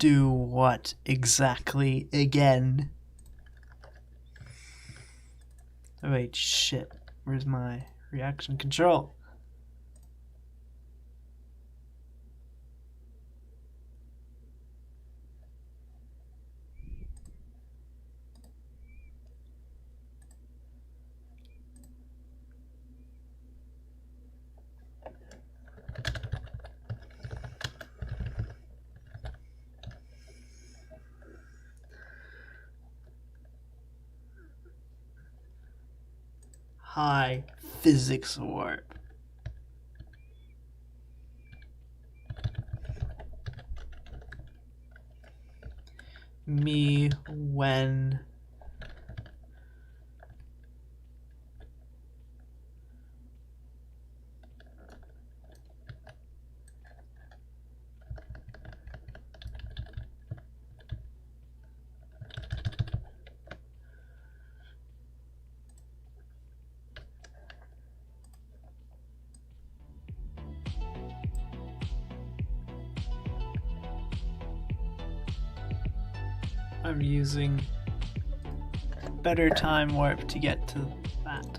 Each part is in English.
do what exactly again? Oh wait, shit. Where's my reaction control? High physics warp. Me when I'm using better time warp to get to that.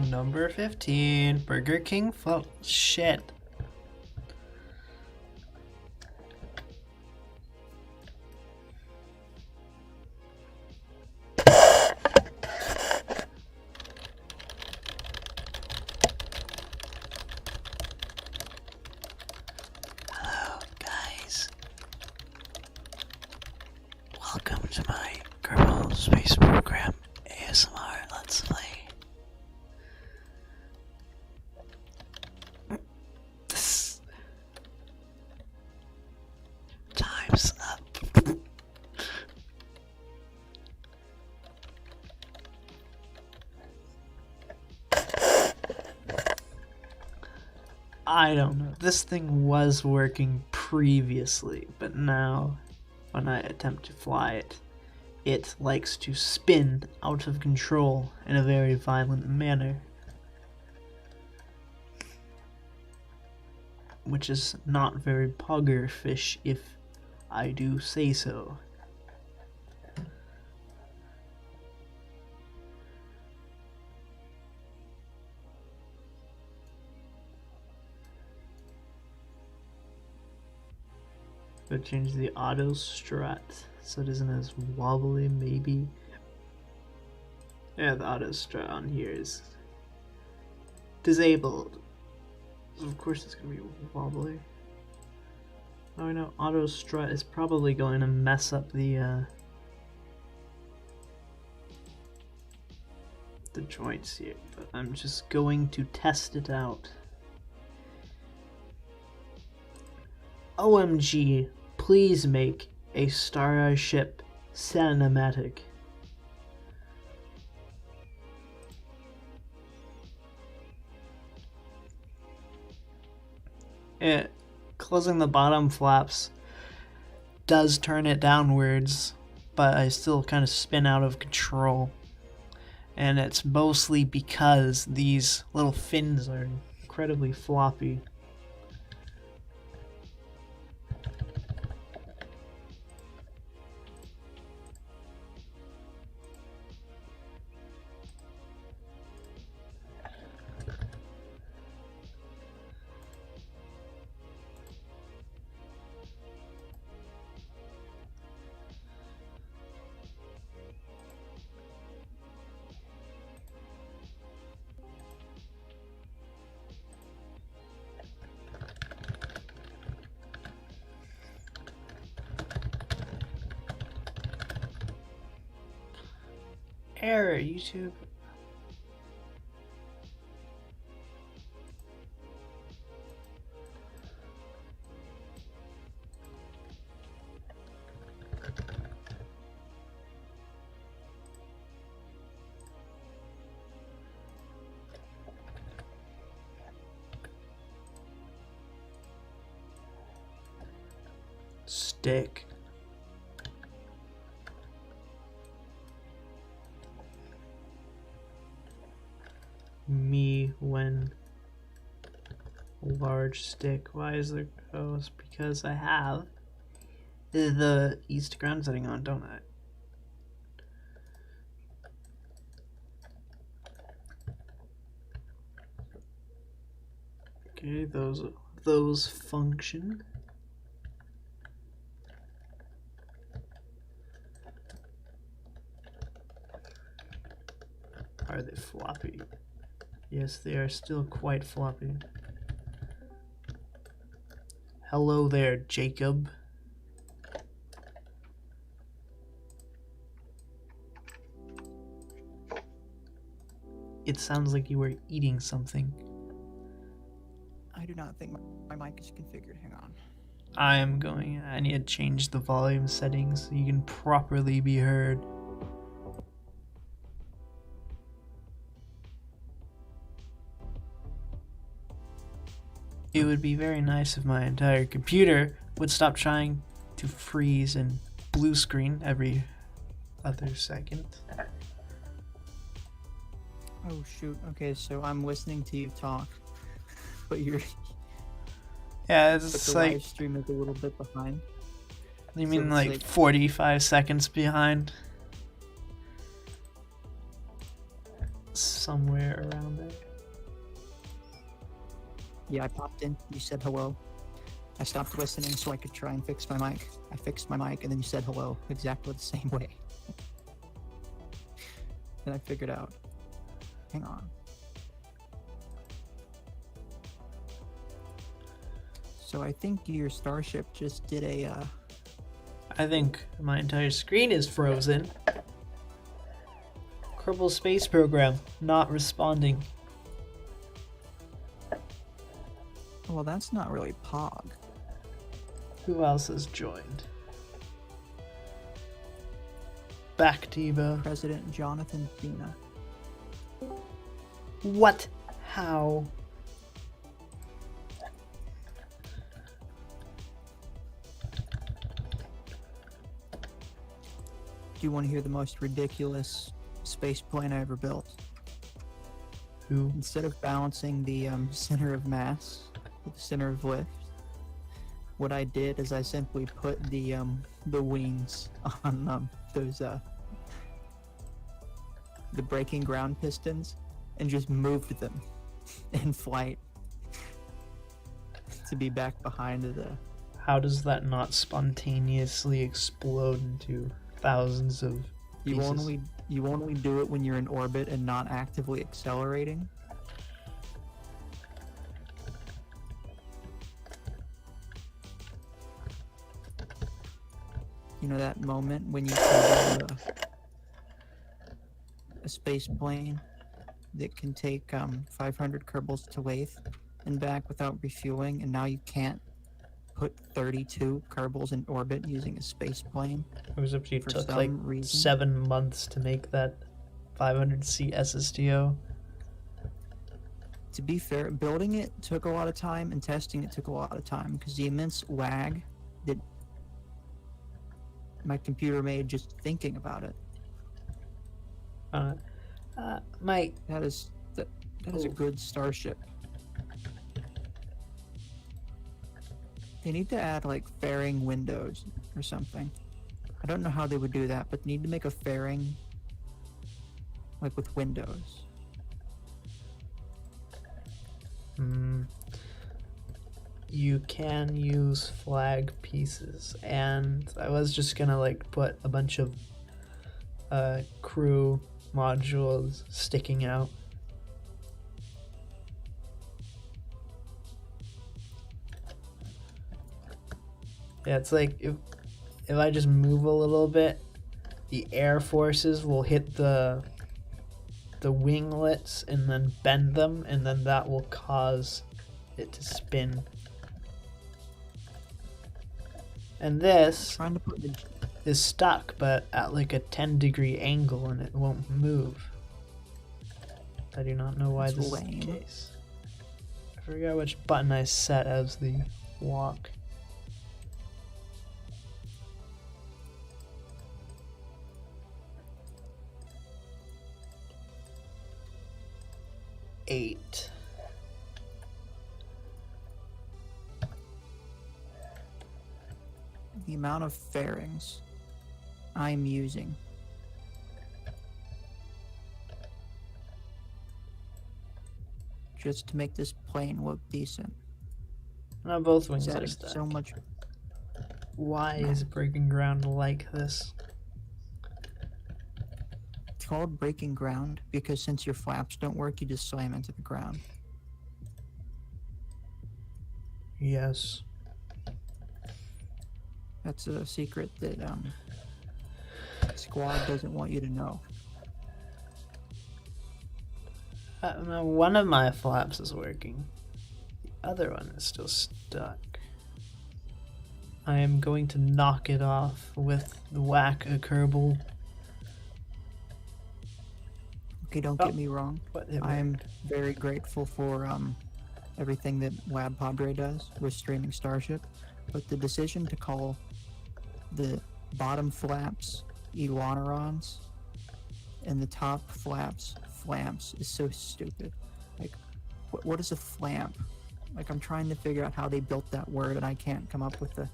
Number 15, Burger King float. Shit. Hello, guys. Welcome to my Kerbal Space Program ASMR Let's Play. This time's up. I don't know. This thing was working previously, but now when I attempt to fly it, it likes to spin out of control in a very violent manner. Which is not very pugger-fish, if I do say so. But change the auto strat so it isn't as wobbly, maybe. Yeah, the auto strat on here is disabled. So of course it's gonna be wobbly. Oh, I know auto strut is probably going to mess up the joints here, but I'm just going to test it out. OMG, please make a Starship cinematic. Closing the bottom flaps does turn it downwards, but I still kind of spin out of control. And it's mostly because these little fins are incredibly floppy. Error, YouTube. Stick. Me when large stick. Why is there? Oh, it's because I have the east ground setting on, don't I? Okay, those function. Are they floppy? Yes, they are still quite floppy. Hello there, Jacob. It sounds like you were eating something. I do not think my mic is configured. Hang on. I need to change the volume settings so you can properly be heard. It would be very nice if my entire computer would stop trying to freeze and blue screen every other second. Oh shoot. Okay, so I'm listening to you talk, but Yeah, but it's the like, live stream is a little bit behind. you so mean it's like like 45 seconds behind? somewhere around there. Yeah, I popped in. You said hello. I stopped listening so I could try and fix my mic. I fixed my mic, and then you said hello exactly the same way. And I figured out. Hang on. So I think your Starship just did a, I think my entire screen is frozen. Kerbal Space Program not responding. well, that's not really Pog. Who else has joined? Back to you, Bo. President Jonathan Cena. What? How? Do you want to hear the most ridiculous space plane I ever built? Who? Instead of balancing the center of mass with the center of lift, what I did is I simply put the wings on those the breaking ground pistons and just moved them in flight to be back behind the. How does that not spontaneously explode into thousands of pieces? You only do it when you're in orbit and not actively accelerating. You know that moment when you can build a space plane that can take 500 Kerbals to Lathe and back without refueling, and now you can't put 32 Kerbals in orbit using a space plane? It was up you for took some like reason. 7 months to make that 500C SSDO. To be fair, building it took a lot of time and testing it took a lot of time because the immense lag that my computer made just thinking about it. Mike, That is a good Starship. They need to add like fairing windows or something. I don't know how they would do that, but they need to make a fairing like with windows. you can use flag pieces, and I was just gonna like put a bunch of crew modules sticking out. Yeah, it's like if I just move a little bit, the air forces will hit the winglets and then bend them, and then that will cause it to spin. And this Trying to put the is stuck, but at like a 10-degree angle, and it won't move. I do not know why That's this is lame. the case. I forgot which button I set as the walk. Eight. the amount of fairings I'm using. Just to make this plane look decent. Now both wings It's are adding stuck. so much. Why is breaking ground like this? It's called breaking ground because since your flaps don't work, you just slam into the ground. Yes. That's a secret that Squad doesn't want you to know. Now one of my flaps is working. The other one is still stuck. I am going to knock it off with the whack a Kerbal. Okay, don't get me wrong. What it I'm very grateful for everything that Lab Padre does with streaming Starship, but the decision to call the bottom flaps Elanerons and the top flaps Flamps is so stupid. Like, what is a flamp? Like, I'm trying to figure out how they built that word and I can't come up with an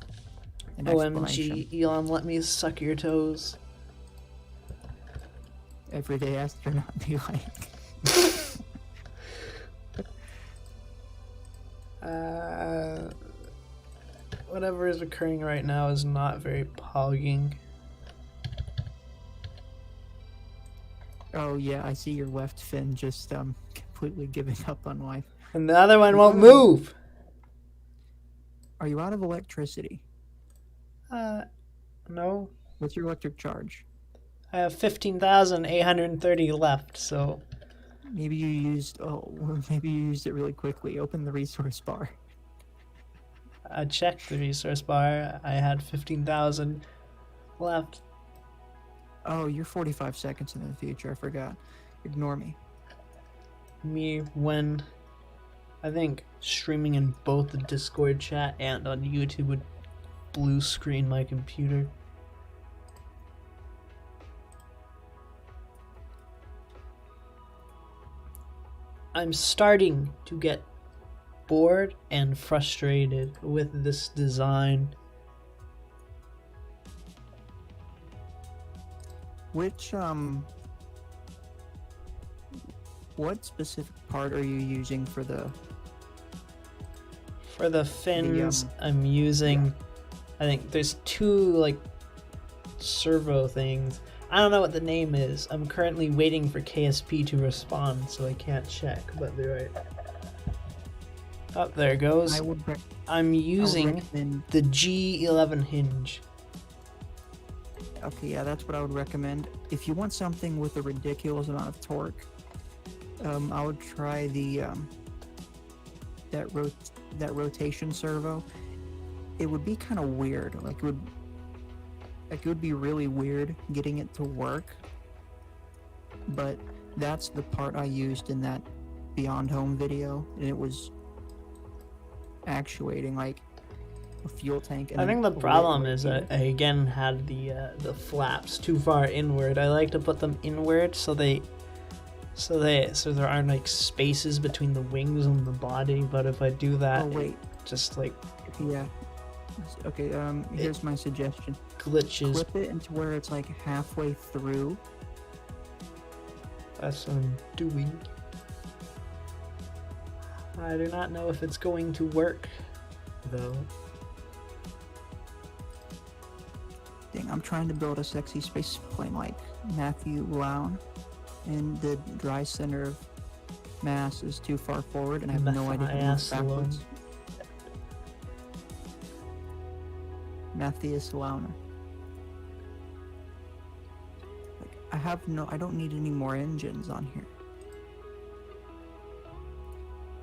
explanation. OMG, Elon, let me suck your toes. Everyday astronaut be like. whatever is occurring right now is not very pogging. Oh yeah, I see your left fin just completely giving up on life. And the other one You won't gotta- move! Are you out of electricity? No. What's your electric charge? I have 15,830 left, so... Maybe you used maybe you used it really quickly. Open the resource bar. I checked the resource bar. I had 15,000 left. Oh, you're 45 seconds in the future. I forgot. Ignore me. Me when I think streaming in both the Discord chat and on YouTube would blue screen my computer. I'm starting to get bored and frustrated with this design. Which what specific part are you using for the fins? I'm using, I think there's two like servo things. I don't know what the name is. I'm currently waiting for KSP to respond, so I can't check, but they're right. Oh, there it goes. I'm using the G11 hinge. Okay, yeah, that's what I would recommend. If you want something with a ridiculous amount of torque, I would try the that rotation servo. It would be kind of weird. It would be really weird getting it to work. But that's the part I used in that Beyond Home video, and it was actuating like a fuel tank. And I think the problem is I again had the flaps too far inward. I like to put them inward so there aren't like spaces between the wings and the body. But if I do that, oh wait, just like okay. Here's my suggestion. Glitches. Clip it into where it's like halfway through. That's what I'm doing. I do not know if it's going to work, though. Dang, I'm trying to build a sexy space plane like Matthew Lown, and the dry center of mass is too far forward, and I have no idea how to move backwards. Matthias Launer. I don't need any more engines on here.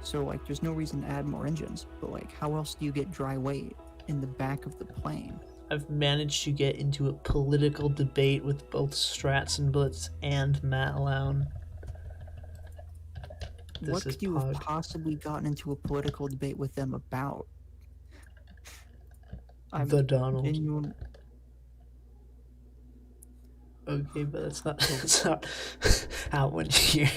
So like there's no reason to add more engines, but like how else do you get dry weight in the back of the plane? I've managed to get into a political debate with both Strats and Blitz and Matt Lown. What could you have possibly gotten into a political debate with them about? The Donald. Okay, but that's not how it went here.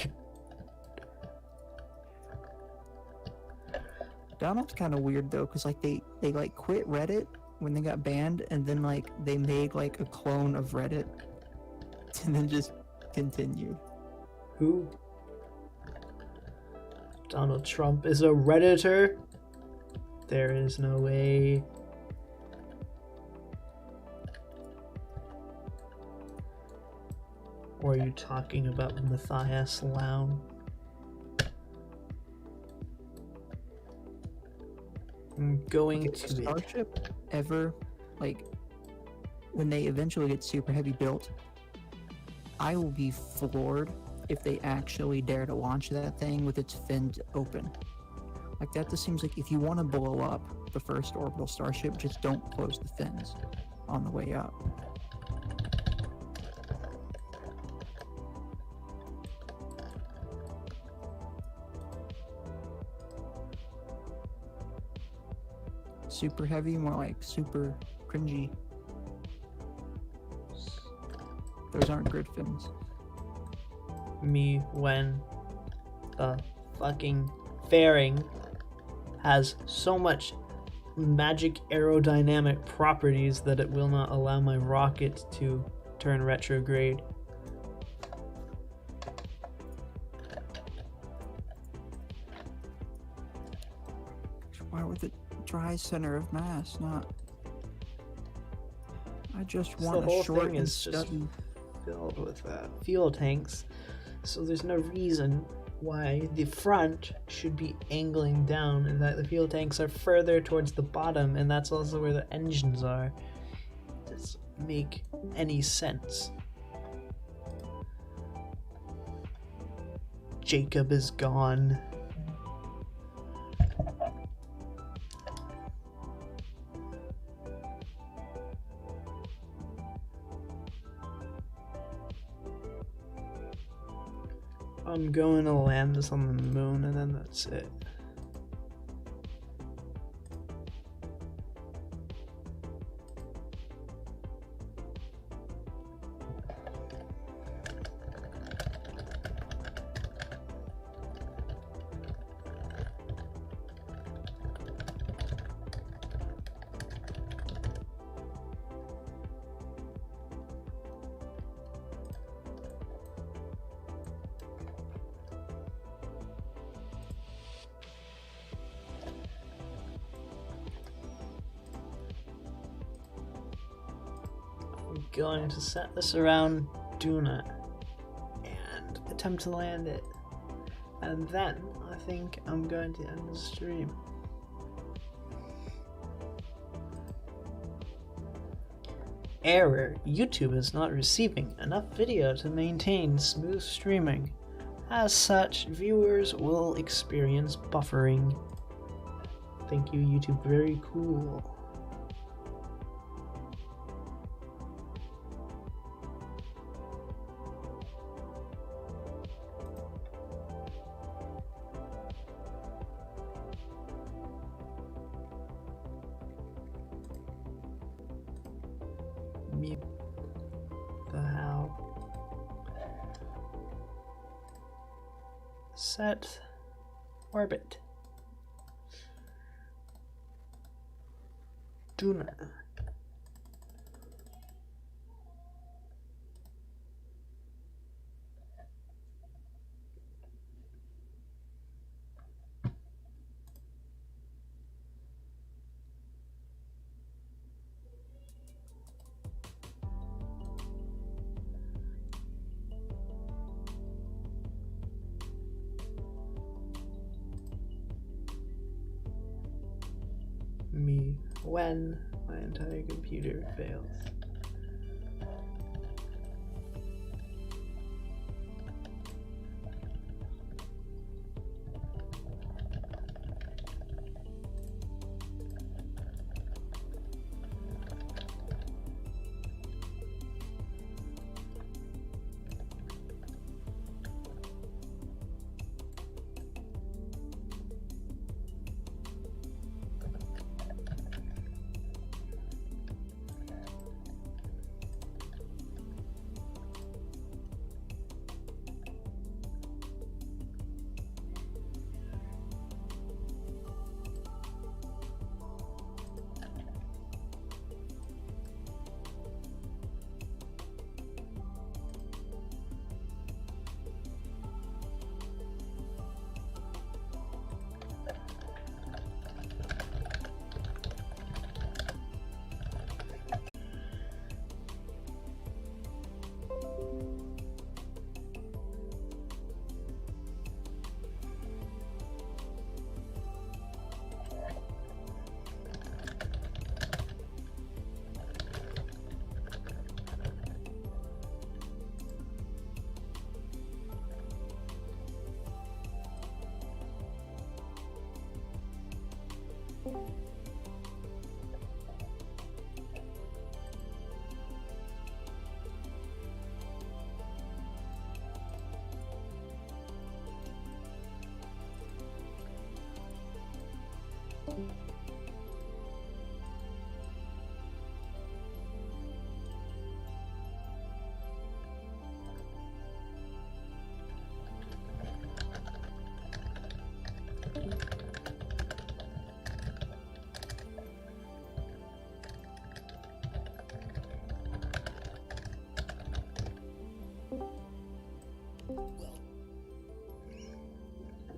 Donald's kind of weird though, cause like they like quit Reddit when they got banned, and then like they made like a clone of Reddit, and then just continued. Who? Donald Trump is a Redditor? There is no way. Or are you talking about Matthias Lown? I'm going to Starship ever, like, when they eventually get super heavy built, I will be floored if they actually dare to launch that thing with its fins open. Like, that just seems like if you want to blow up the first orbital Starship, just don't close the fins on the way up. Super heavy, more like super cringy. Those aren't grid fins. Me when the fucking fairing has so much magic aerodynamic properties that it will not allow my rocket to turn retrograde. dry center of mass, not... I just So want the a whole short thing and is just stubby... filled with fuel tanks, so there's no reason why the front should be angling down and that the fuel tanks are further towards the bottom, and that's also where the engines are. It doesn't make any sense. Jacob is gone. I'm going to land this on the moon, and then that's it. Going to set this around Duna and attempt to land it, and then I think I'm going to end the stream. Error: YouTube is not receiving enough video to maintain smooth streaming. As such, viewers will experience buffering. Thank you, YouTube. Very cool. Mute the how. Set orbit. Duna. Me when my entire computer fails.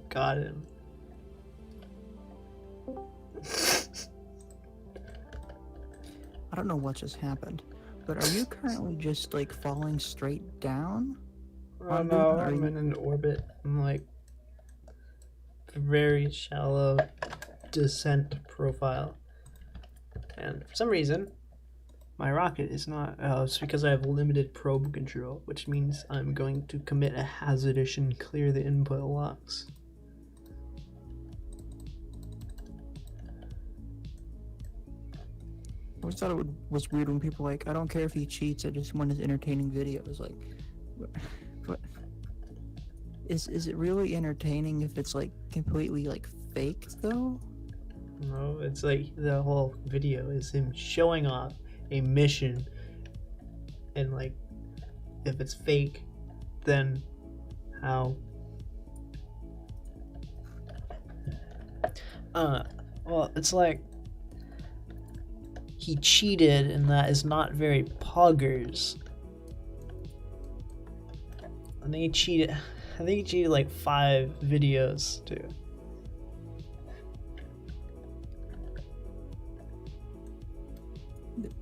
Got him. don't know what just happened, but are you currently just like falling straight down? Oh no, I'm in an orbit. I'm like very shallow descent profile. And for some reason, my rocket is not. It's because I have limited probe control, which means I'm going to commit a hazardous and clear the input locks. I always thought it was weird when people were like, I don't care if he cheats, I just want his entertaining videos. Like, what? Is it really entertaining if it's like completely like faked though? No, it's like the whole video is him showing off a mission, and like if it's fake, then how? Well, it's like he cheated, and that is not very poggers. I think he cheated like 5 videos too.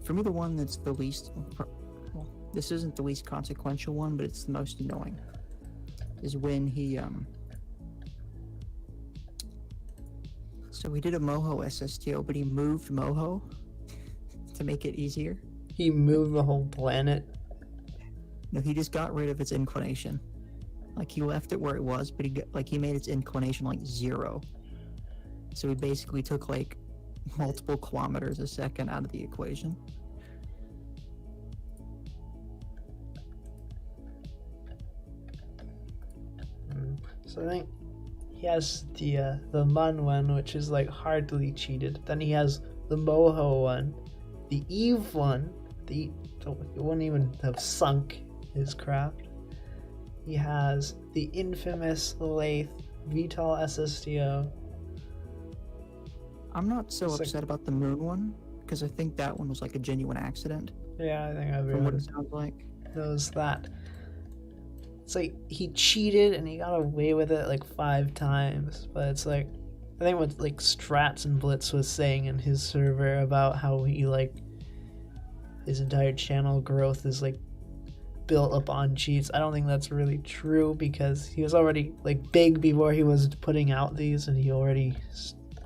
For me, the one that's the least, well, this isn't the least consequential one, but it's the most annoying, is when he, so we did a Moho SSTO, but he moved Moho to make it easier. He moved the whole planet. No, he just got rid of its inclination. Like, he left it where it was, but he made its inclination like 0. So he basically took like multiple kilometers a second out of the equation. So I think he has the Mun one, which is like hardly cheated. Then he has the Moho one, the Eve one. It wouldn't even have sunk his craft. He has the infamous Lathe VTOL SSTO. I'm not so upset about the moon one, because I think that one was like a genuine accident. Yeah, I think from what everyone it sounds like. knows that. It's like he cheated and he got away with it like 5 times, but it's like I think what like Strats and Blitz was saying in his server about how he like his entire channel growth is like built up on cheats. I don't think that's really true, because he was already like big before he was putting out these, and he already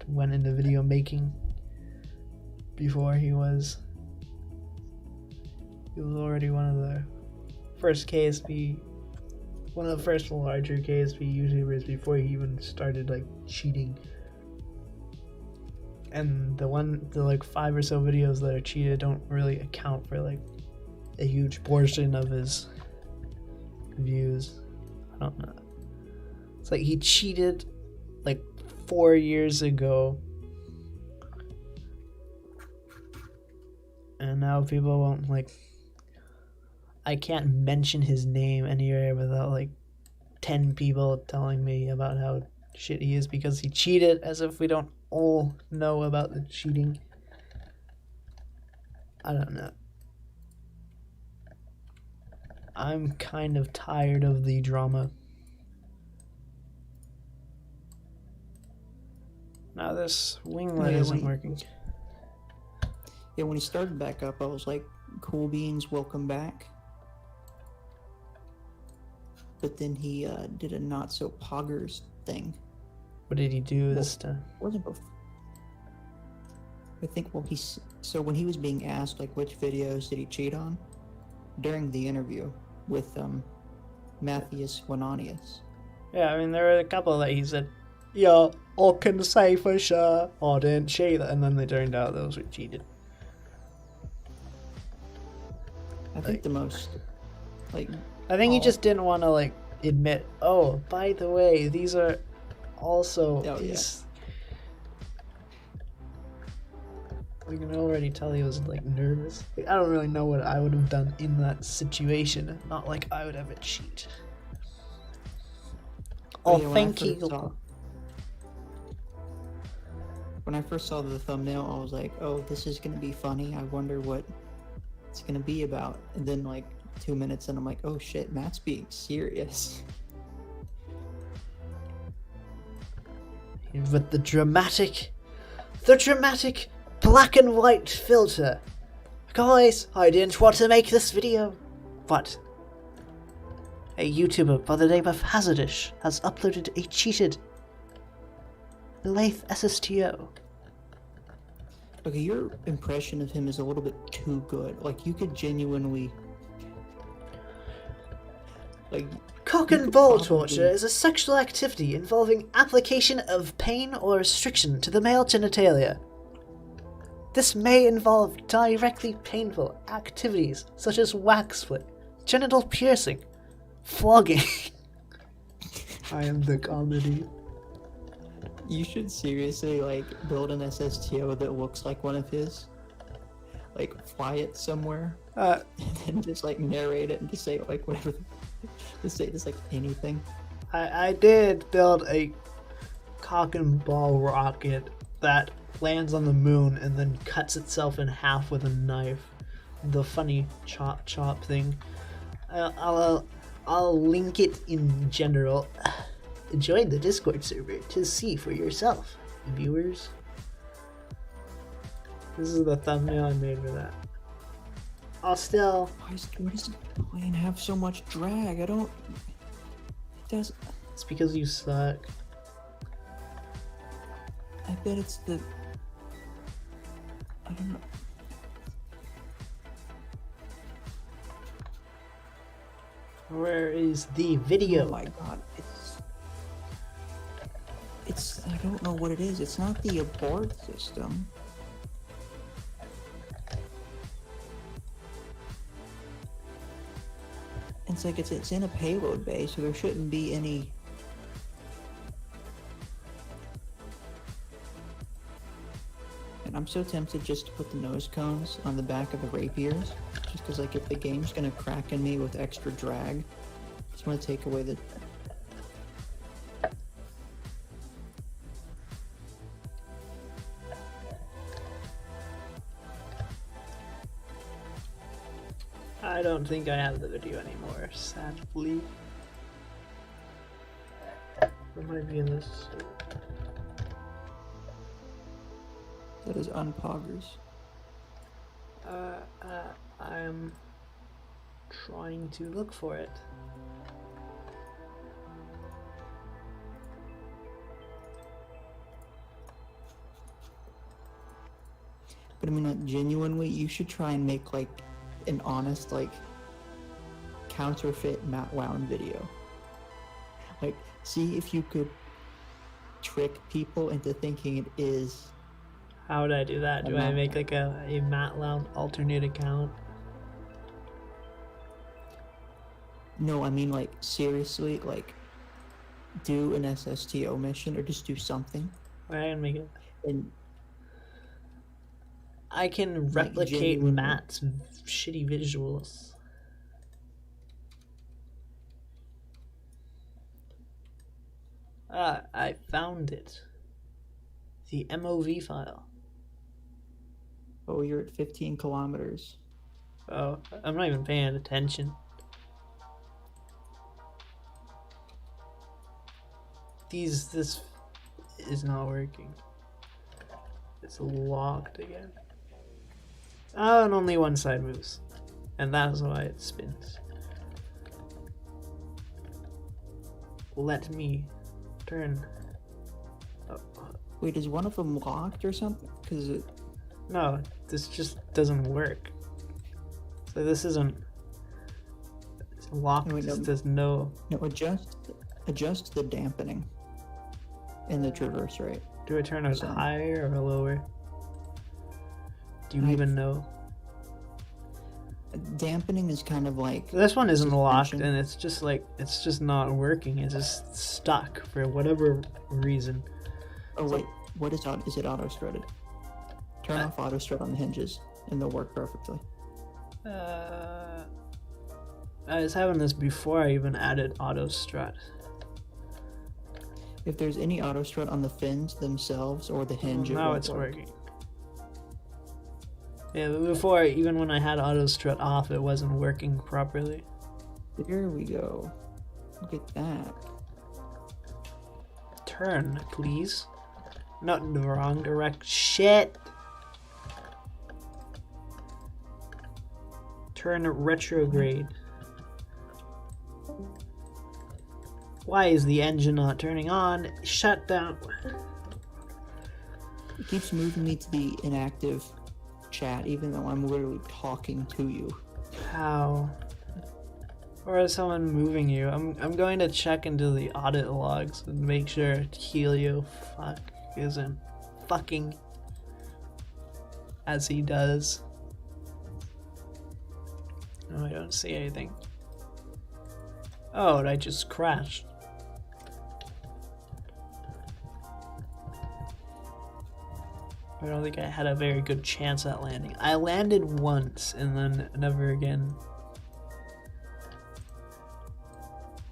went into video making before he was already one of the first KSP, one of the first larger KSP YouTubers before he even started like cheating. And the like 5 or so videos that are cheated don't really account for like a huge portion of his views. I don't know. It's like he cheated like 4 years ago, and now people won't like. I can't mention his name anywhere without like 10 people telling me about how shit he is because he cheated, as if we don't all know about the cheating. I don't know. I'm kind of tired of the drama. Now this winglet isn't working. Yeah, when he started back up, I was like, cool beans, welcome back. But then he did a not so poggers thing. What did he do this time? Wasn't before. I think, well, so when he was being asked like which videos did he cheat on during the interview with Matthias Wananius. Yeah, I mean there were a couple that he said, yeah, I can say for sure I didn't cheat, and then they turned out those were cheated. I think the most I think he just didn't want to like admit, oh, by the way, these are also these. We can already tell he was like nervous. Like, I don't really know what I would have done in that situation. Not like I would ever cheat. Oh, thank you. When I first saw the thumbnail, I was like, oh, this is gonna be funny. I wonder what it's gonna be about. And then like 2 minutes and I'm like, oh shit, Matt's being serious. With the dramatic black and white filter. Guys, I didn't want to make this video, but a YouTuber by the name of Hazardish has uploaded a cheated Lathe SSTO. Okay, your impression of him is a little bit too good. Like, you could genuinely... Like, Cock you and could ball probably- torture is a sexual activity involving application of pain or restriction to the male genitalia. This may involve directly painful activities such as wax flip, genital piercing, flogging. I am the comedy. You should seriously, like, build an SSTO that looks like one of his. Like, fly it somewhere, and then just, like, narrate it and just say, like, whatever. Just say, just, like, anything. I did build a cock and ball rocket that lands on the moon and then cuts itself in half with a knife. The funny chop chop thing. I'll link it in general. Join the Discord server to see for yourself, viewers. This is the thumbnail I made for that. I'll still... Why does the plane have so much drag? I don't... It does... It's because you suck. I bet it's the... I don't know. Where is the video? Oh my god, it's... I don't know what it is. It's not the abort system. It's like it's in a payload bay, so there shouldn't be any... And I'm so tempted just to put the nose cones on the back of the rapiers, just because, like, if the game's gonna crack in me with extra drag, I just want to take away the... I don't think I have the video anymore, sadly. It might be in this. That is unpoggers. I'm trying to look for it. But I mean, like, genuinely, you should try and make, like, an honest, like, counterfeit Matt Wound video. Like, see if you could trick people into thinking it is... How would I do that? Do I make like a MATLAB alternate account? No, I mean, like, seriously, like, do an SSTO mission or just do something. I can make it. And I can like, replicate genuinely. Matt's shitty visuals. I found it. The MOV file. Oh, you're at 15 kilometers. Oh, I'm not even paying attention. This is not working. It's locked again. Oh, and only one side moves. And that's why it spins. Let me turn. Oh, Wait, is one of them locked or something? Because it... no, this just doesn't work. So this isn't. It's locked. No, wait, no. There's no. No, adjust the dampening in the traverse rate. Do I turn it So- higher or lower? Do you I- even know? Dampening is kind of like... This one isn't locked, suspension. and it's just not working. It's just stuck for whatever reason. Oh wait, what is is it auto strutted? Turn off auto strut on the hinges, and they'll work perfectly. I was having this before I even added auto strut. If there's any auto strut on the fins themselves or the hinge, it Now won't it's work. working. Yeah, but before, even when I had auto strut off, it wasn't working properly. There we go. Look at that. Turn, please. Not in the wrong direct. Shit. Turn retrograde. Why is the engine not turning on? Shut down. It keeps moving me to the inactive chat, even though I'm literally talking to you. How? Or is someone moving you? I'm going to check into the audit logs and make sure Helio isn't fucking as he does. No, I don't see anything. Oh, I just crashed. I don't think I had a very good chance at landing. I landed once and then never again.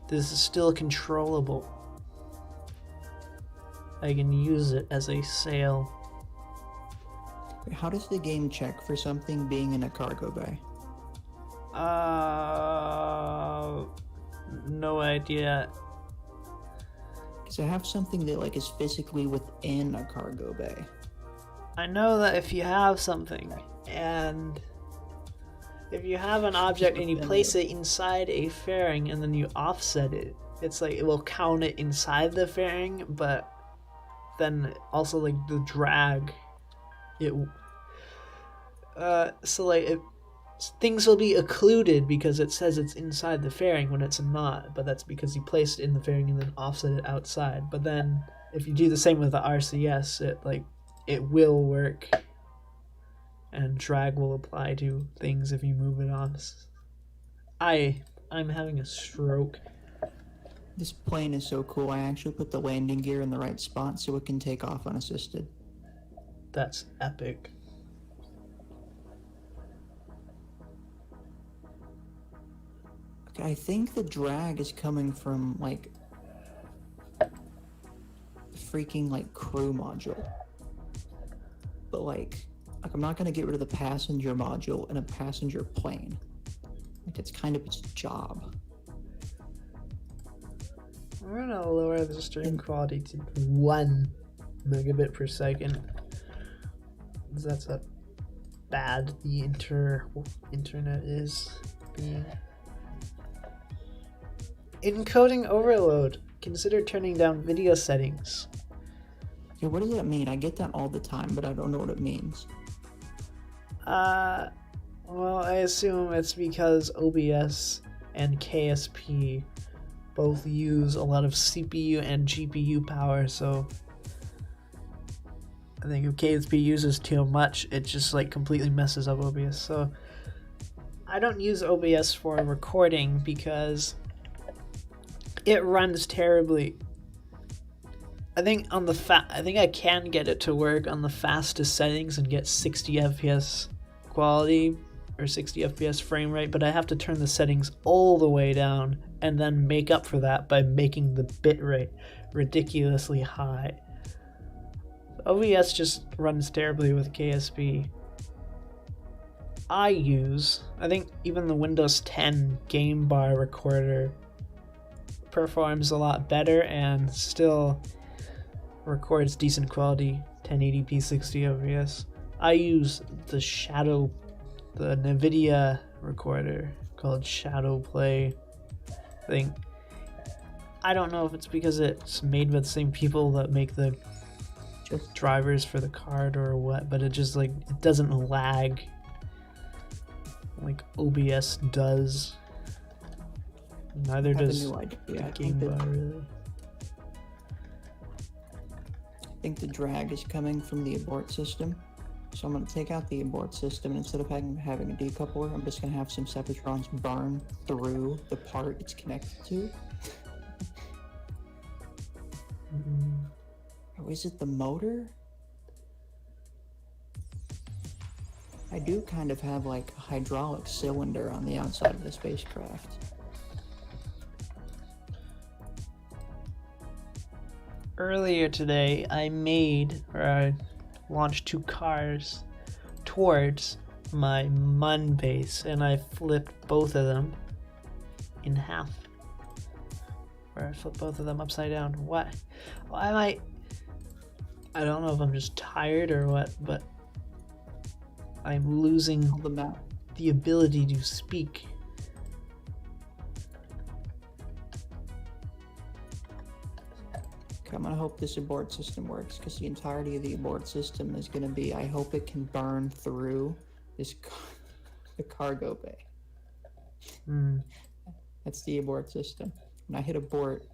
This is still controllable. I can use it as a sail. How does the game check for something being in a cargo bay? No idea. Because I have something that like is physically within a cargo bay. I know that if you have something and if you have an object and you place it inside a fairing and then you offset it, it's like it will count it inside the fairing, but then also like the drag, things will be occluded because it says it's inside the fairing when it's not, but that's because you placed it in the fairing and then offset it outside. But then if you do the same with the RCS, it will work, and drag will apply to things if you move it on. I'm having a stroke. This plane is so cool. I actually put the landing gear in the right spot so it can take off unassisted. That's epic. Okay, I think the drag is coming from like the freaking like crew module. But like I'm not gonna get rid of the passenger module in a passenger plane. Like it's kind of its job. We're gonna lower the stream quality to 1 megabit per second. That's how bad the internet is being. Encoding overload. Consider turning down video settings. Yeah, what does that mean? I get that all the time, but I don't know what it means. Well, I assume it's because OBS and KSP both use a lot of CPU and GPU power, so I think if KSP uses too much, it just like completely messes up OBS. So I don't use OBS for recording because it runs terribly. I think I can get it to work on the fastest settings and get 60 FPS quality or 60 FPS frame rate, but I have to turn the settings all the way down and then make up for that by making the bitrate ridiculously high. OBS just runs terribly with KSP. I think even the Windows 10 game bar recorder performs a lot better and still records decent quality 1080p 60 fps. I use the NVIDIA recorder called Shadow Play thing. I don't know if it's because it's made by the same people that make the drivers for the card or what, but it just like it doesn't lag like OBS does. Neither does the game bar really. I think the drag is coming from the abort system. So I'm going to take out the abort system, and instead of having a decoupler, I'm just going to have some Sephitrons burn through the part it's connected to. Or is it the motor? I do kind of have like a hydraulic cylinder on the outside of the spacecraft. Earlier today, I launched 2 cars towards my Mun base, and I flipped both of them in half. Or I flipped both of them upside down. What? Well, I don't know if I'm just tired or what, but I'm losing The map the ability to speak. Okay, I'm gonna hope this abort system works, because the entirety of the abort system is gonna be, I hope it can burn through this the cargo bay. That's the abort system. When I hit abort,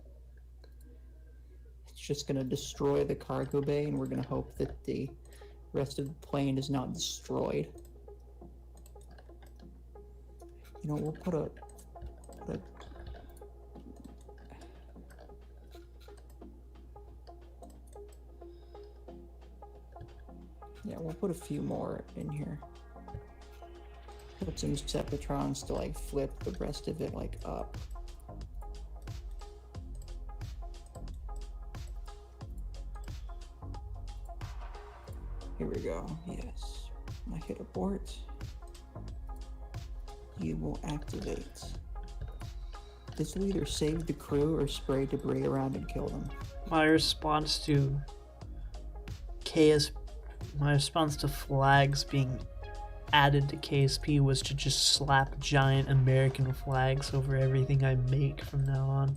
it's just gonna destroy the cargo bay, and we're gonna hope that the rest of the plane is not destroyed. You know, we'll put a yeah, we'll put a few more in here. Put some Septitrons to like flip the rest of it like up. Here we go. Yes. When I hit abort, you will activate. This will either save the crew or spray debris around and kill them. My response to flags being added to KSP was to just slap giant American flags over everything I make from now on.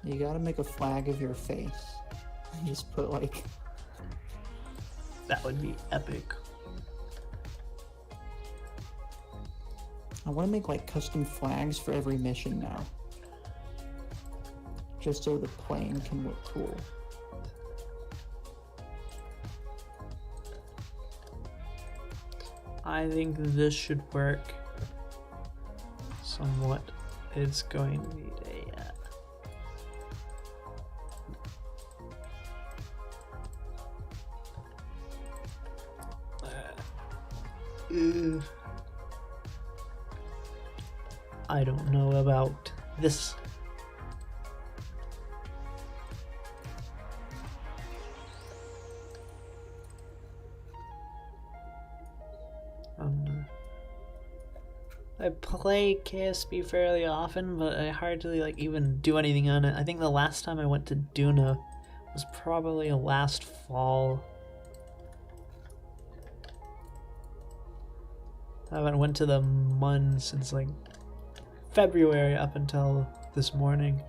You gotta make a flag of your face. Just put like... That would be epic. I want to make like custom flags for every mission now. Just so the plane can look cool. I think this should work somewhat. It's going to need I don't know about this. I play KSP fairly often, but I hardly like even do anything on it. I think the last time I went to Duna was probably last fall. I haven't went to the Mun since like February up until this morning.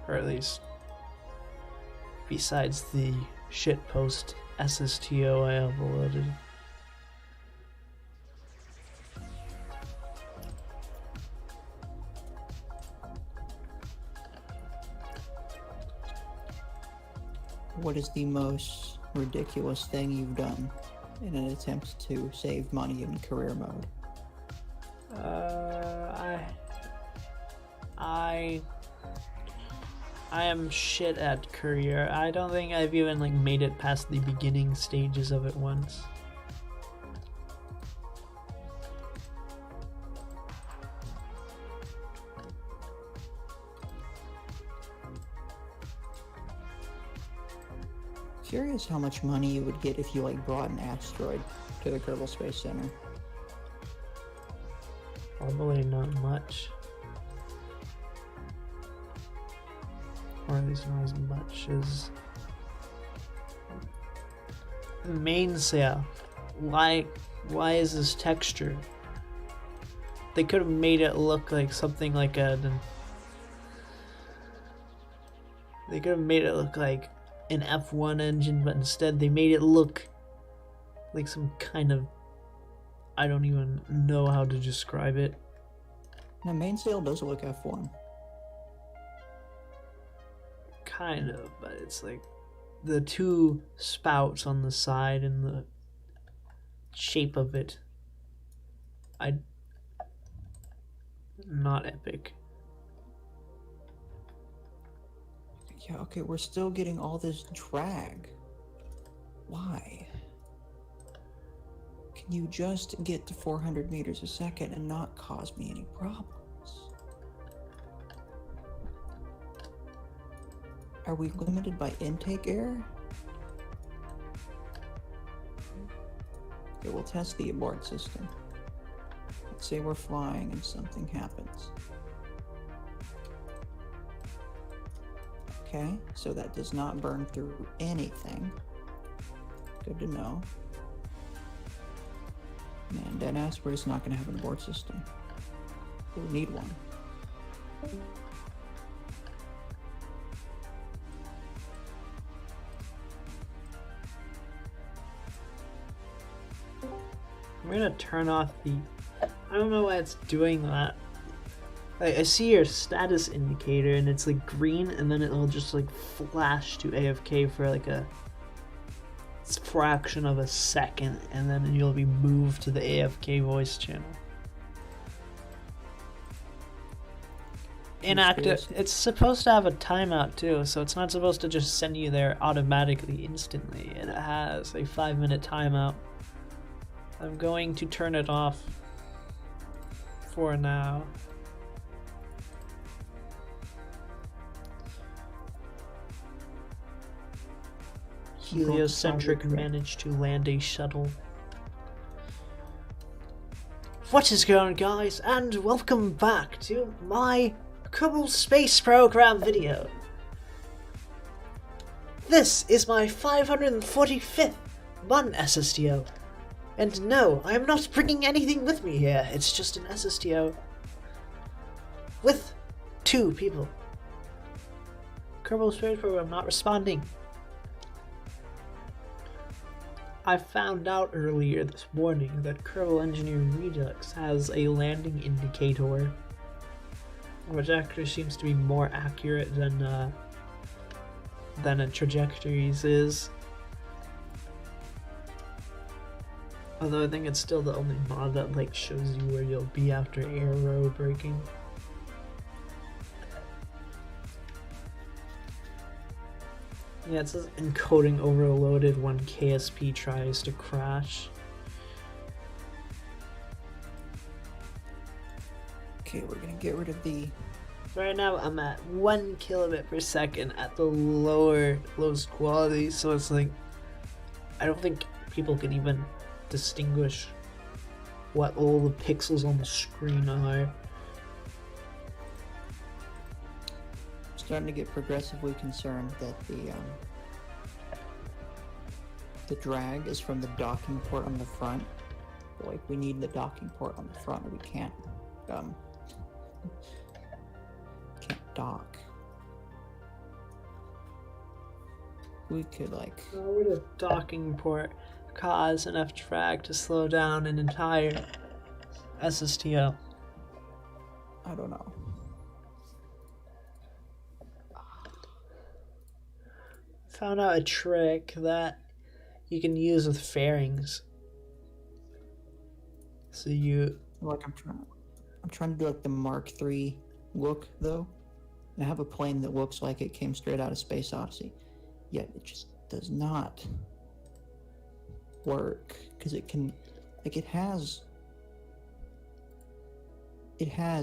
Or at least besides the shitpost SSTO I uploaded. What is the most ridiculous thing you've done in an attempt to save money in career mode? I am shit at career. I don't think I've even like made it past the beginning stages of it once. Curious how much money you would get if you like brought an asteroid to the Kerbal Space Center. Probably not much. Or at least not as much as mainsail. Why is this texture? They could have made it look like something like they could have made it look like an F1 engine, but instead they made it look like some kind of, I don't even know how to describe it. Now mainsail does look F1. Kind of, but it's like the two spouts on the side and the shape of it. Not epic. Yeah, okay, we're still getting all this drag. Why? Can you just get to 400 meters a second and not cause me any problems? Are we limited by intake air? Okay, we'll test the abort system. Let's say we're flying and something happens. Okay, so that does not burn through anything. Good to know. Man, deadass, we're just not gonna have an abort system. We need one. I'm gonna turn off the... I don't know why it's doing that. Like, I see your status indicator and it's like green, and then it'll just like flash to AFK for like a fraction of a second, and then you'll be moved to the AFK voice channel. Inactive. It's supposed to have a timeout too, so it's not supposed to just send you there automatically instantly. It has a 5-minute timeout. I'm going to turn it off for now. Heliocentric managed to land a shuttle. What is going on, guys, and welcome back to my Kerbal Space Program video. This is my 545th Mun SSTO. And no, I am not bringing anything with me here, it's just an SSTO with 2 people. Kerbal Space Program not responding. I found out earlier this morning that Kerbal Engineering Redux has a landing indicator, which actually seems to be more accurate than a trajectories is. Although I think it's still the only mod that like shows you where you'll be after aero braking. Yeah, it says encoding overloaded when KSP tries to crash. Okay, we're gonna get rid of the... Right now I'm at 1 kilobit per second at the lowest quality, so it's like I don't think people can even distinguish what all the pixels on the screen are. Starting to get progressively concerned that the drag is from the docking port on the front. Like, we need the docking port on the front, or we can't dock. We could like... How would a docking port cause enough drag to slow down an entire SSTO? I don't know. Found out a trick that you can use with fairings. So you... Like, I'm trying to do like the Mark III look though. I have a plane that looks like it came straight out of Space Odyssey, yet it just does not work because it can, like, it has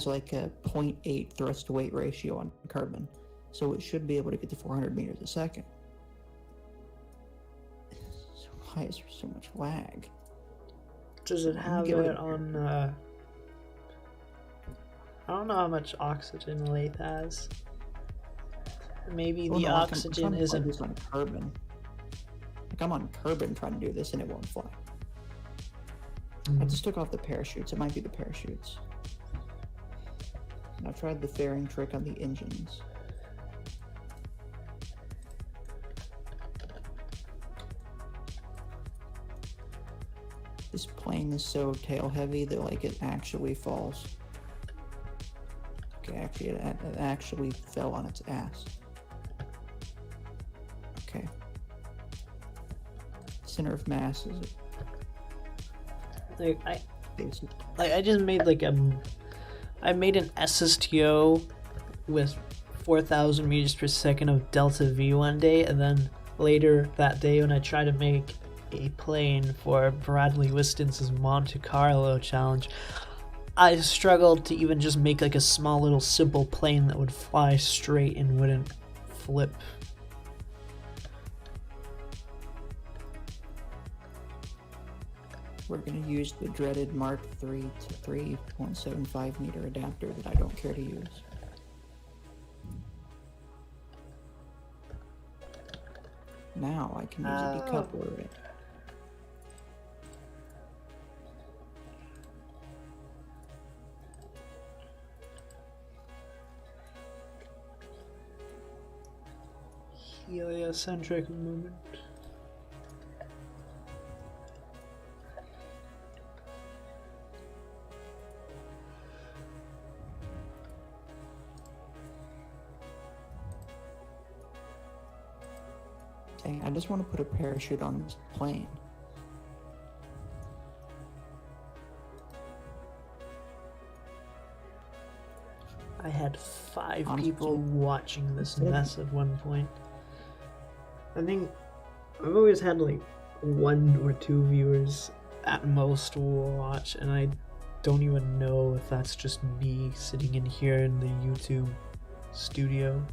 like a 0.8 thrust to weight ratio on carbon, so it should be able to get to 400 meters a second. So why is there so much lag? Does it have it on I don't know how much oxygen Lathe has. Maybe the oxygen isn't... This on carbon. Like, I'm on carbon trying to do this and it won't fly. I just took off the parachutes. It might be the parachutes. And I've tried the fairing trick on the engines. This plane is so tail heavy that like it actually falls. Okay, actually it actually fell on its ass. Okay. Center of mass is... Like I just made like I made an SSTO with 4,000 meters per second of delta V one day, and then later that day when I tried to make a plane for Bradley Wiston's Monte Carlo challenge, I struggled to even just make like a small little simple plane that would fly straight and wouldn't flip. We're going to use the dreaded Mark III to 3.75 meter adapter that I don't care to use. Now I can use a decoupler it. Heliocentric moment. Dang, I just want to put a parachute on this plane. I had 5 Honestly, people watching this instead of- mess at one point. I think I've always had like 1 or 2 viewers at most will watch, and I don't even know if that's just me sitting in here in the YouTube studio.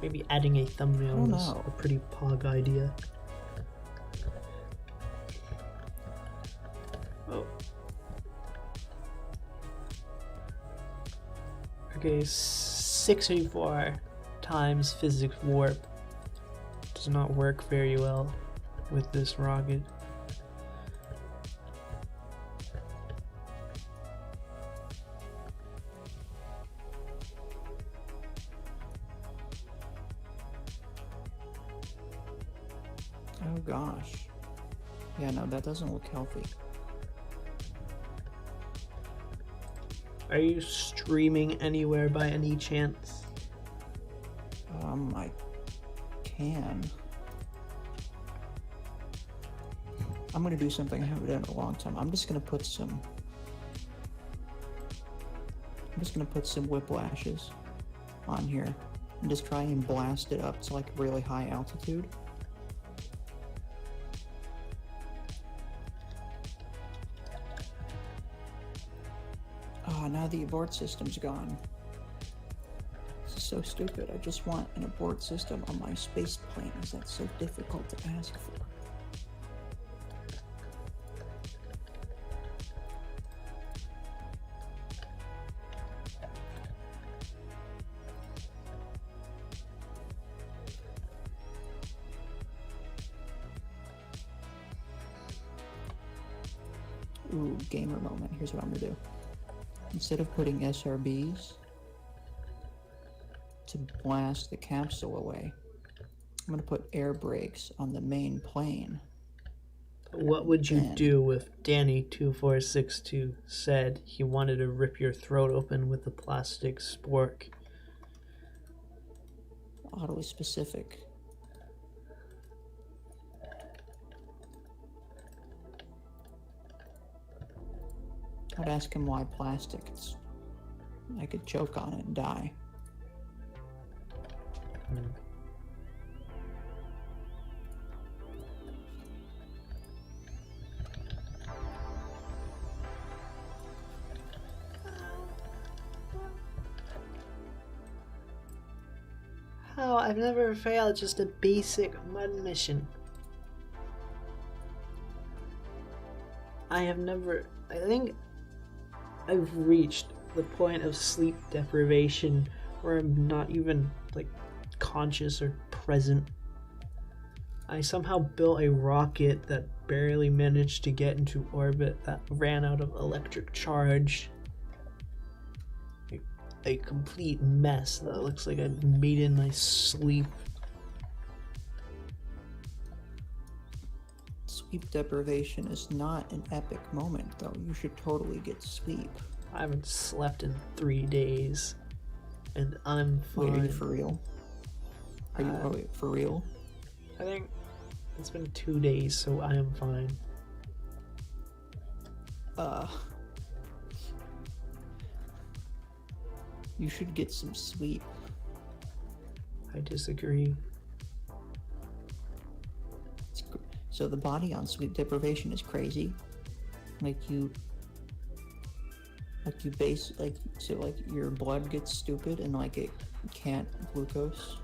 Maybe adding a thumbnail is a pretty pog idea. Oh. Okay, 64 times physics warp does not work very well with this rocket. Oh gosh. Yeah, no, that doesn't look healthy. Are you streaming anywhere by any chance? I can. I'm gonna do something I haven't done in a long time. I'm just gonna put some whiplashes on here and just try and blast it up to like really high altitude. Oh, now the abort system's gone. This is so stupid. I just want an abort system on my space plane. Is that so difficult to ask for? Ooh, gamer moment. Here's what I'm gonna do. Instead of putting SRBs to blast the capsule away, I'm gonna put air brakes on the main plane. What would you do if Danny2462 said he wanted to rip your throat open with a plastic spork? Oddly specific. I'd ask him why plastic. I could choke on it and die. How? I've never failed just a basic mud mission. I think I've reached the point of sleep deprivation where I'm not even like conscious or present. I somehow built a rocket that barely managed to get into orbit that ran out of electric charge. A complete mess that looks like I made in my sleep. Sleep deprivation is not an epic moment, though. You should totally get sleep. I haven't slept in 3 days, and I'm fine. Wait, are you for real? Are you for real? I think it's been 2 days, so I am fine. You should get some sleep. I disagree. So the body on sleep deprivation is crazy. Your blood gets stupid and like it can't glucose.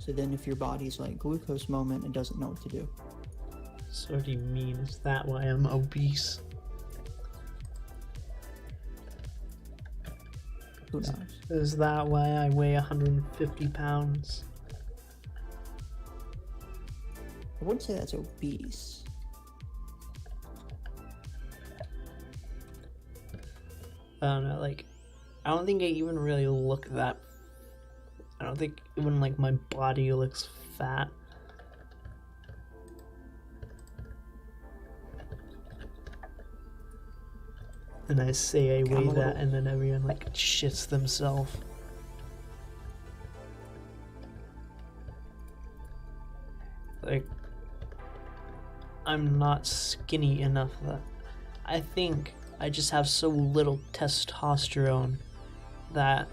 So then if your body's like glucose moment, it doesn't know what to do. So what do you mean? Is that why I'm obese? Who knows? Is that why I weigh 150 pounds? I wouldn't say that's obese. I don't know, like, I don't think I even really look that. I don't think even like my body looks fat. And I say I weigh that, and then everyone like shits themselves. Like, I'm not skinny enough that I think I just have so little testosterone that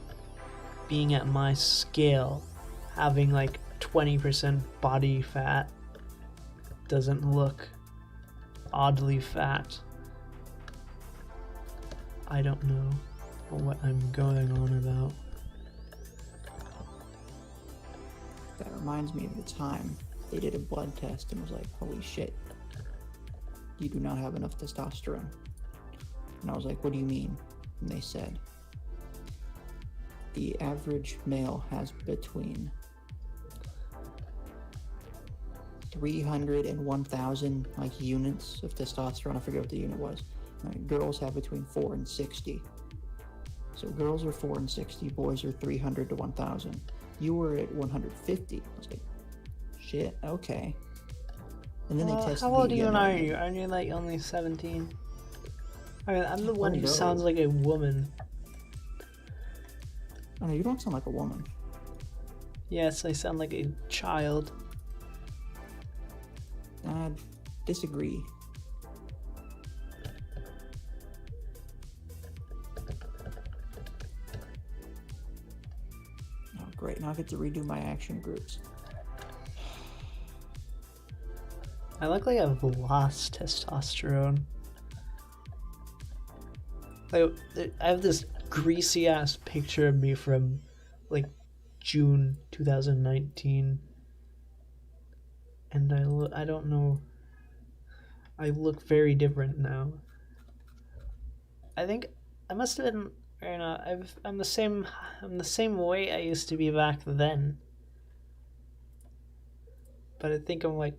being at my scale, having like 20% body fat doesn't look oddly fat. I don't know what I'm going on about. That reminds me of the time they did a blood test and was like, holy shit, you do not have enough testosterone. And I was like, what do you mean? And they said, the average male has between 300 and 1,000 like units of testosterone. I forget what the unit was. Girls have between 4 and 60. So girls are 4 and 60, boys are 300 to 1,000. You were at 150. I was like, shit, okay. And then they tested how old me even again. are you? Aren't you like only 17? I mean, I'm the one who no. sounds like a woman. Oh no, you don't sound like a woman. Yes, I sound like a child. I disagree. Oh great, now I get to redo my action groups. I look like I've lost testosterone. Like, I have this greasy ass picture of me from like June 2019, and I don't know. I look very different now. I think I must have been. You know, I'm the same weight I used to be back then. But I think I'm like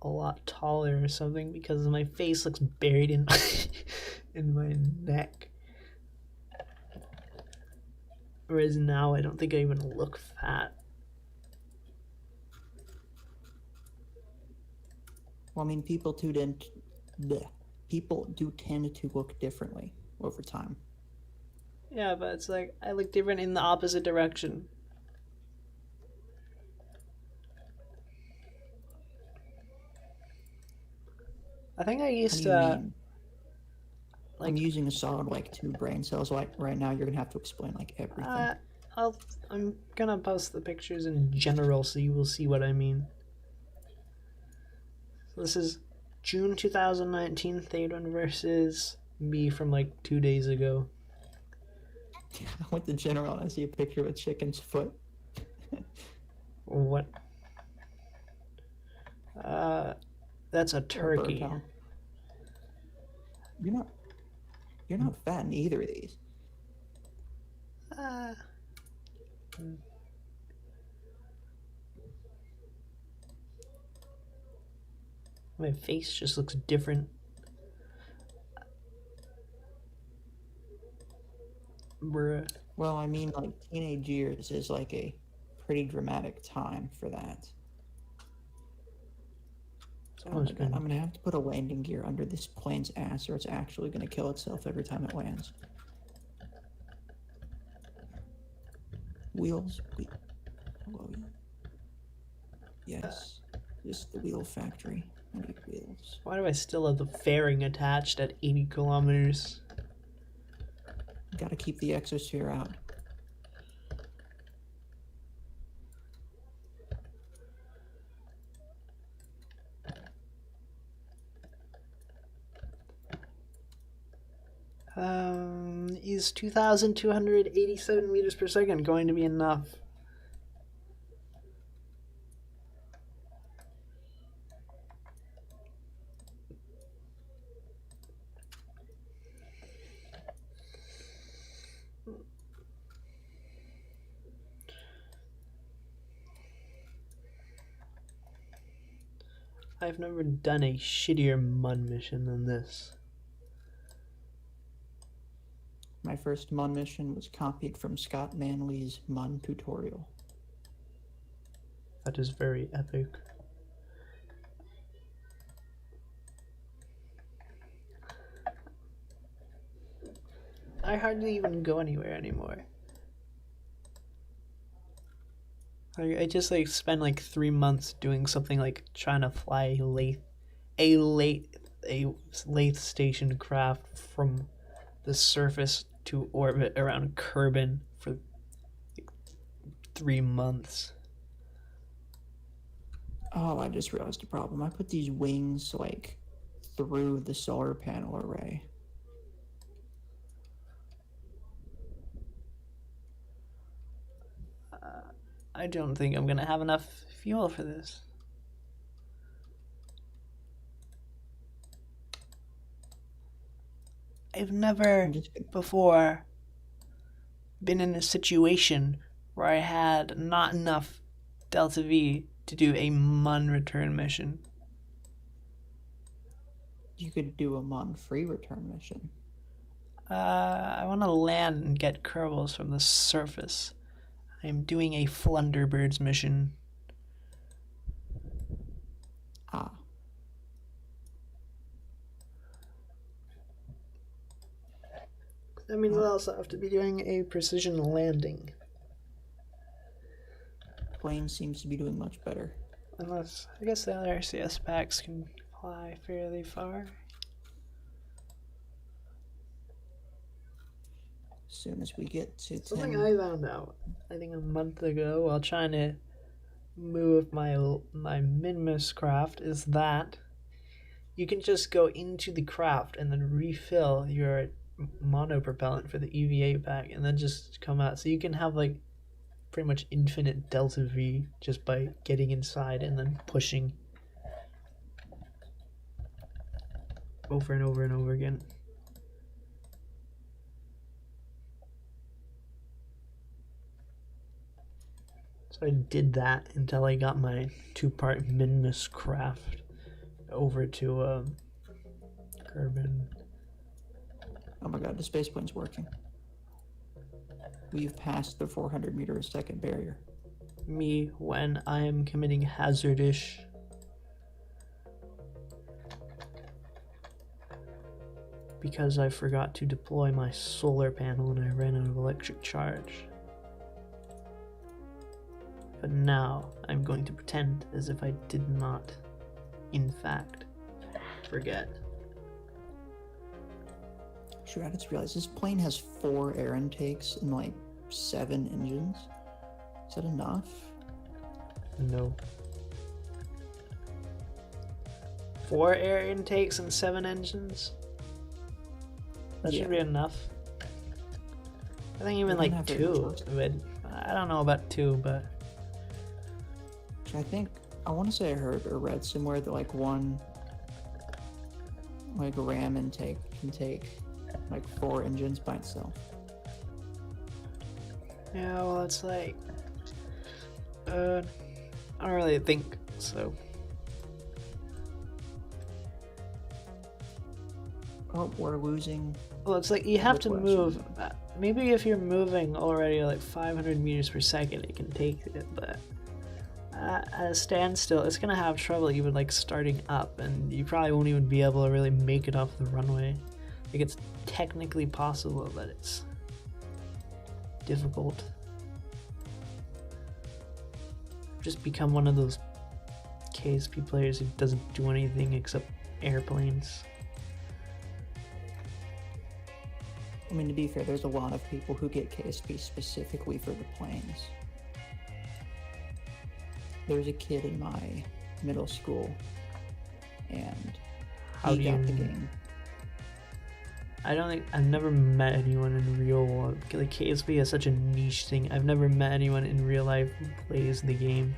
a lot taller or something because my face looks buried in in my neck. Whereas now I don't think I even look fat. Well, I mean, people do tend to look differently over time. Yeah, but it's like I look different in the opposite direction. I think I used What do you to mean? like I'm using a solid like 2 brain cells. Like right now, you're gonna have to explain like everything. I'm gonna post the pictures in general so you will see what I mean. So this is June 2019 Theodwin versus me from like 2 days ago. I went to general and I see a picture of a chicken's foot. What? That's a turkey. You're not fat in either of these. My face just looks different. Bruh. Well, I mean, like teenage years is like a pretty dramatic time for that. Oh my God, I'm gonna have to put a landing gear under this plane's ass or it's actually gonna kill itself every time it lands. Wheels. Hello. Yes. This is the wheel factory. I need wheels. Why do I still have the fairing attached at 80 kilometers? Gotta keep the exosphere out. Is 2,287 meters per second going to be enough? I've never done a shittier MUN mission than this. My first MUN mission was copied from Scott Manley's MUN tutorial. That is very epic. I hardly even go anywhere anymore. I just like spend like 3 months doing something like trying to fly a lathe station craft from the surface to orbit around Kerbin for like 3 months. Oh, I just realized a problem. I put these wings like through the solar panel array. I don't think I'm gonna have enough fuel for this. I've never before been in a situation where I had not enough Delta V to do a MUN return mission. You could do a MUN free return mission. I want to land and get Kerbals from the surface. I'm doing a Flunderbirds mission. Ah. That means I'll also have to be doing a precision landing. Plane seems to be doing much better. Unless, I guess the other CS packs can fly fairly far. As soon as we get to Something 10... I found out, I think a month ago, while trying to move my Minmus craft, is that you can just go into the craft and then refill your monopropellant for the EVA pack and then just come out. So you can have like pretty much infinite Delta V just by getting inside and then pushing over and over and over again. So I did that until I got my 2-part Minmus craft over to Kerbin. Oh my god, the spaceplane's working. We've passed the 400 meter a second barrier. Me when I am committing hazardish. Because I forgot to deploy my solar panel and I ran out of electric charge. But now I'm going to pretend as if I did not, in fact, forget. Shoot, I just realized this plane has 4 air intakes and like 7 engines. Is that enough? No. 4 air intakes and 7 engines? That should be enough. I think even like 2 would. I don't know about 2, but I want to say I heard or read somewhere that like one like RAM intake can take like 4 engines by itself. yeah, well, it's like I don't really think so. Oh, we're losing. Well, it's like you have to move. Maybe if you're moving already like 500 meters per second, it can take it, but at a standstill, it's gonna have trouble even like starting up, and you probably won't even be able to really make it off the runway. Like, it's technically possible, but it's difficult. Just become one of those KSP players who doesn't do anything except airplanes. I mean, to be fair, there's a lot of people who get KSP specifically for the planes. There's a kid in my middle school, and he got the game. I don't think I've never met anyone in real life. Like, KSP is such a niche thing. I've never met anyone in real life who plays the game.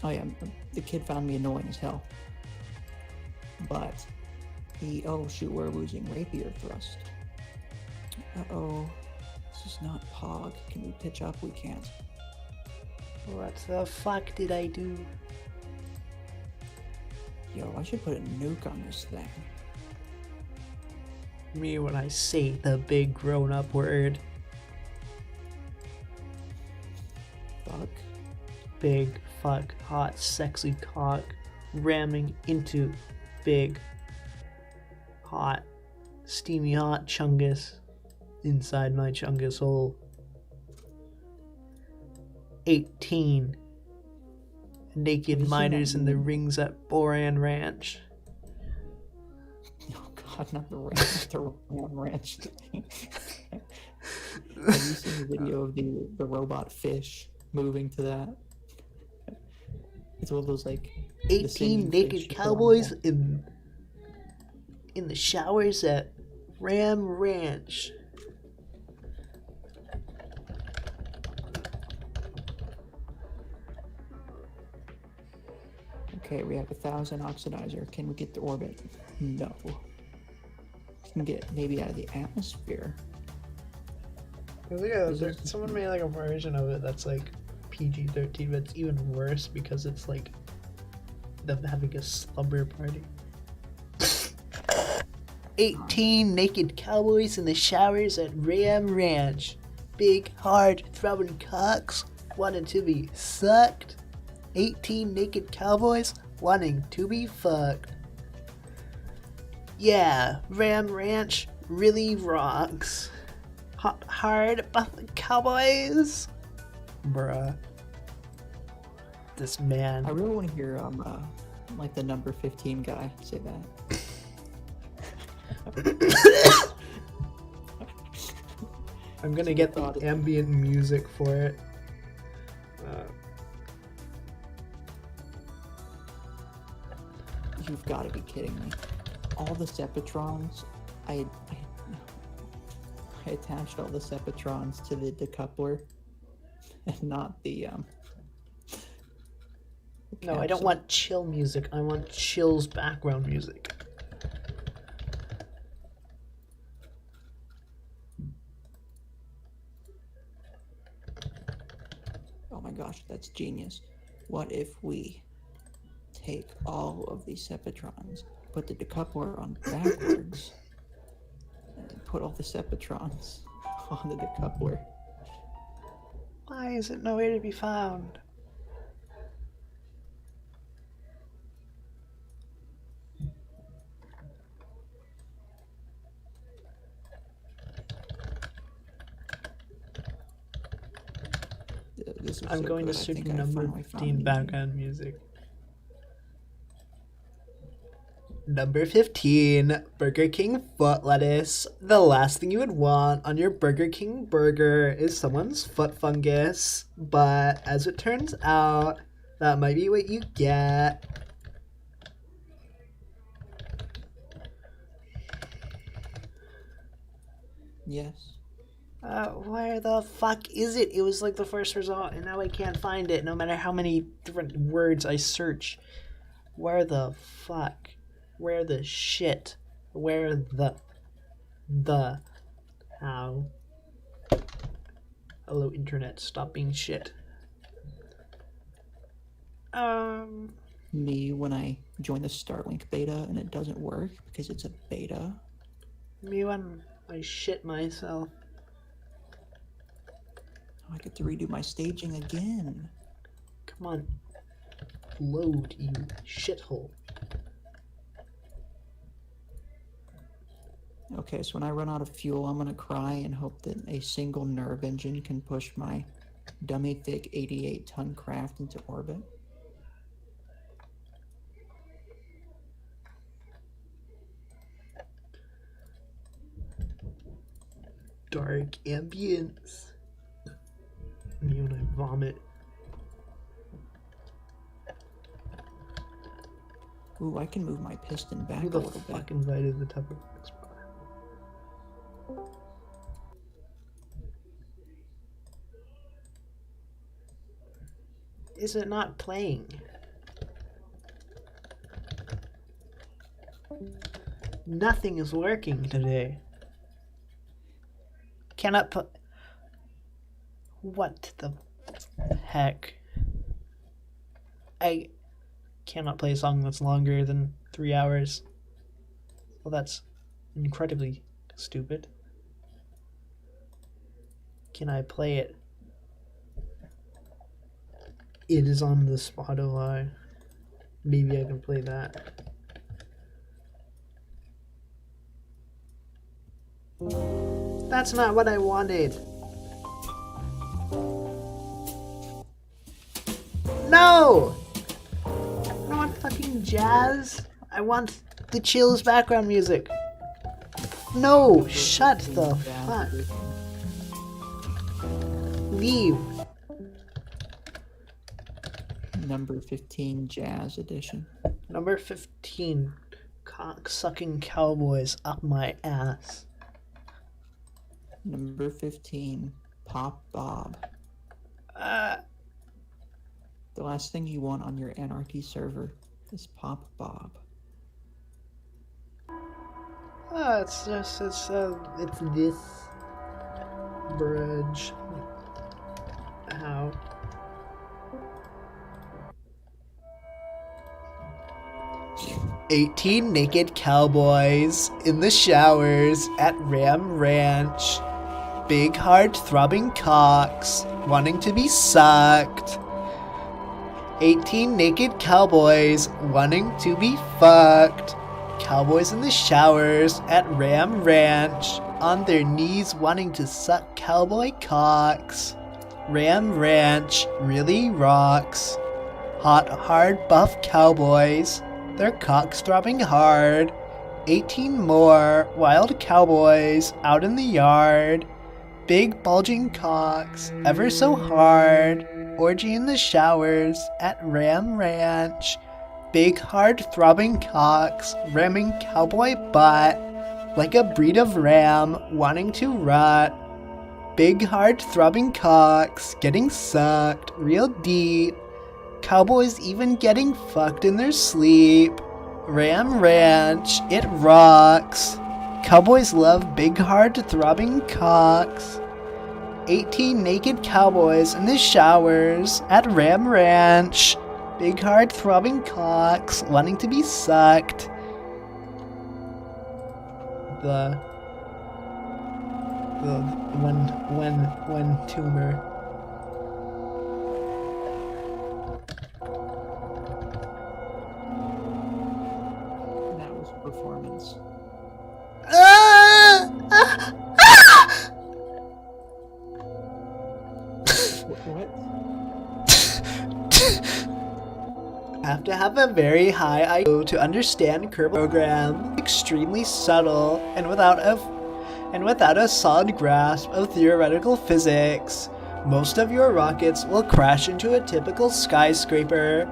Oh yeah, the kid found me annoying as hell. But oh shoot, we're losing rapier thrust. Uh-oh, this is not POG. Can we pitch up? We can't. What the fuck did I do? Yo, I should put a nuke on this thing. Me when I say the big grown-up word. Fuck. Big, fuck, hot, sexy cock ramming into big, hot, steamy hot chungus inside my chungus hole. 18 naked miners in the rings at Boran Ranch. Oh god, not the ranch, the Ram Ranch. Have you seen the video of the robot fish moving to that? It's one of those like 18 naked cowboys in the showers at Ram Ranch. Okay, we have 1,000 oxidizer. Can we get to orbit? No. We can get maybe out of the atmosphere. Someone made like a version of it that's like PG-13, but it's even worse because it's like them having a slumber party. 18 naked cowboys in the showers at Ram Ranch. Big, hard, throbbing cocks wanting to be sucked. 18 naked cowboys wanting to be fucked. Yeah, Ram Ranch really rocks. Hot, hard about the cowboys. Bruh. This man. I really want to hear like the number 15 guy say that. I'm gonna get the ambient music for it. You've got to be kidding me. All the Seppatrons, I attached all the Seppatrons to the decoupler and not the No, I don't want chill music. I want chill's background music. Oh my gosh, that's genius. What if we take all of these Seppatrons, put the decoupler on backwards, and then put all the Seppatrons on the decoupler? Why is it nowhere to be found? I'm going to search number 15 background music. Number 15, Burger King foot lettuce. The last thing you would want on your Burger King burger is someone's foot fungus. But as it turns out, that might be what you get. Yes. Where the fuck is it? It was like the first result, and now I can't find it, no matter how many different words I search. Where the fuck? Where the shit? Where the how? Hello, internet, stop being shit. Me when I join the Starlink beta and it doesn't work because it's a beta. Me when I shit myself. I get to redo my staging again. Come on. Load, you shithole. Okay, so when I run out of fuel, I'm gonna cry and hope that a single nerve engine can push my dummy thick 88-ton craft into orbit. Dark ambience. Me when I vomit. Ooh, I can move my piston back Who a the little bit. fuck invited the type of explorer? Is it not playing? Nothing is working today. Cannot put. What the heck? I cannot play a song that's longer than 3 hours. Well, that's incredibly stupid. Can I play it? It is on the Spotify. Maybe I can play that. That's not what I wanted. No! I don't want fucking jazz. I want the chills background music. No, shut the fuck. Leave. Number 15 Jazz Edition. Number 15. Cock-sucking cowboys up my ass. Number 15 Pop Bob. The last thing you want on your Anarchy server is Pop Bob. It's this bridge. How? "18 naked cowboys in the showers at Ram Ranch. Big hard throbbing cocks wanting to be sucked. 18 naked cowboys wanting to be fucked. Cowboys in the showers at Ram Ranch on their knees wanting to suck cowboy cocks. Ram Ranch really rocks. Hot, hard, buff cowboys, their cocks throbbing hard. 18 more wild cowboys out in the yard. Big bulging cocks, ever so hard. Orgy in the showers at Ram Ranch. Big hard throbbing cocks, ramming cowboy butt. Like a breed of ram wanting to rut. Big hard throbbing cocks, getting sucked real deep. Cowboys even getting fucked in their sleep. Ram Ranch, it rocks. Cowboys love big hard throbbing cocks. 18 naked cowboys in the showers at Ram Ranch. Big hard throbbing cocks wanting to be sucked. When tumor. That was performance. What? Have to have a very high IQ to understand Kerbal program. Extremely subtle and without a solid grasp of theoretical physics. Most of your rockets will crash into a typical skyscraper.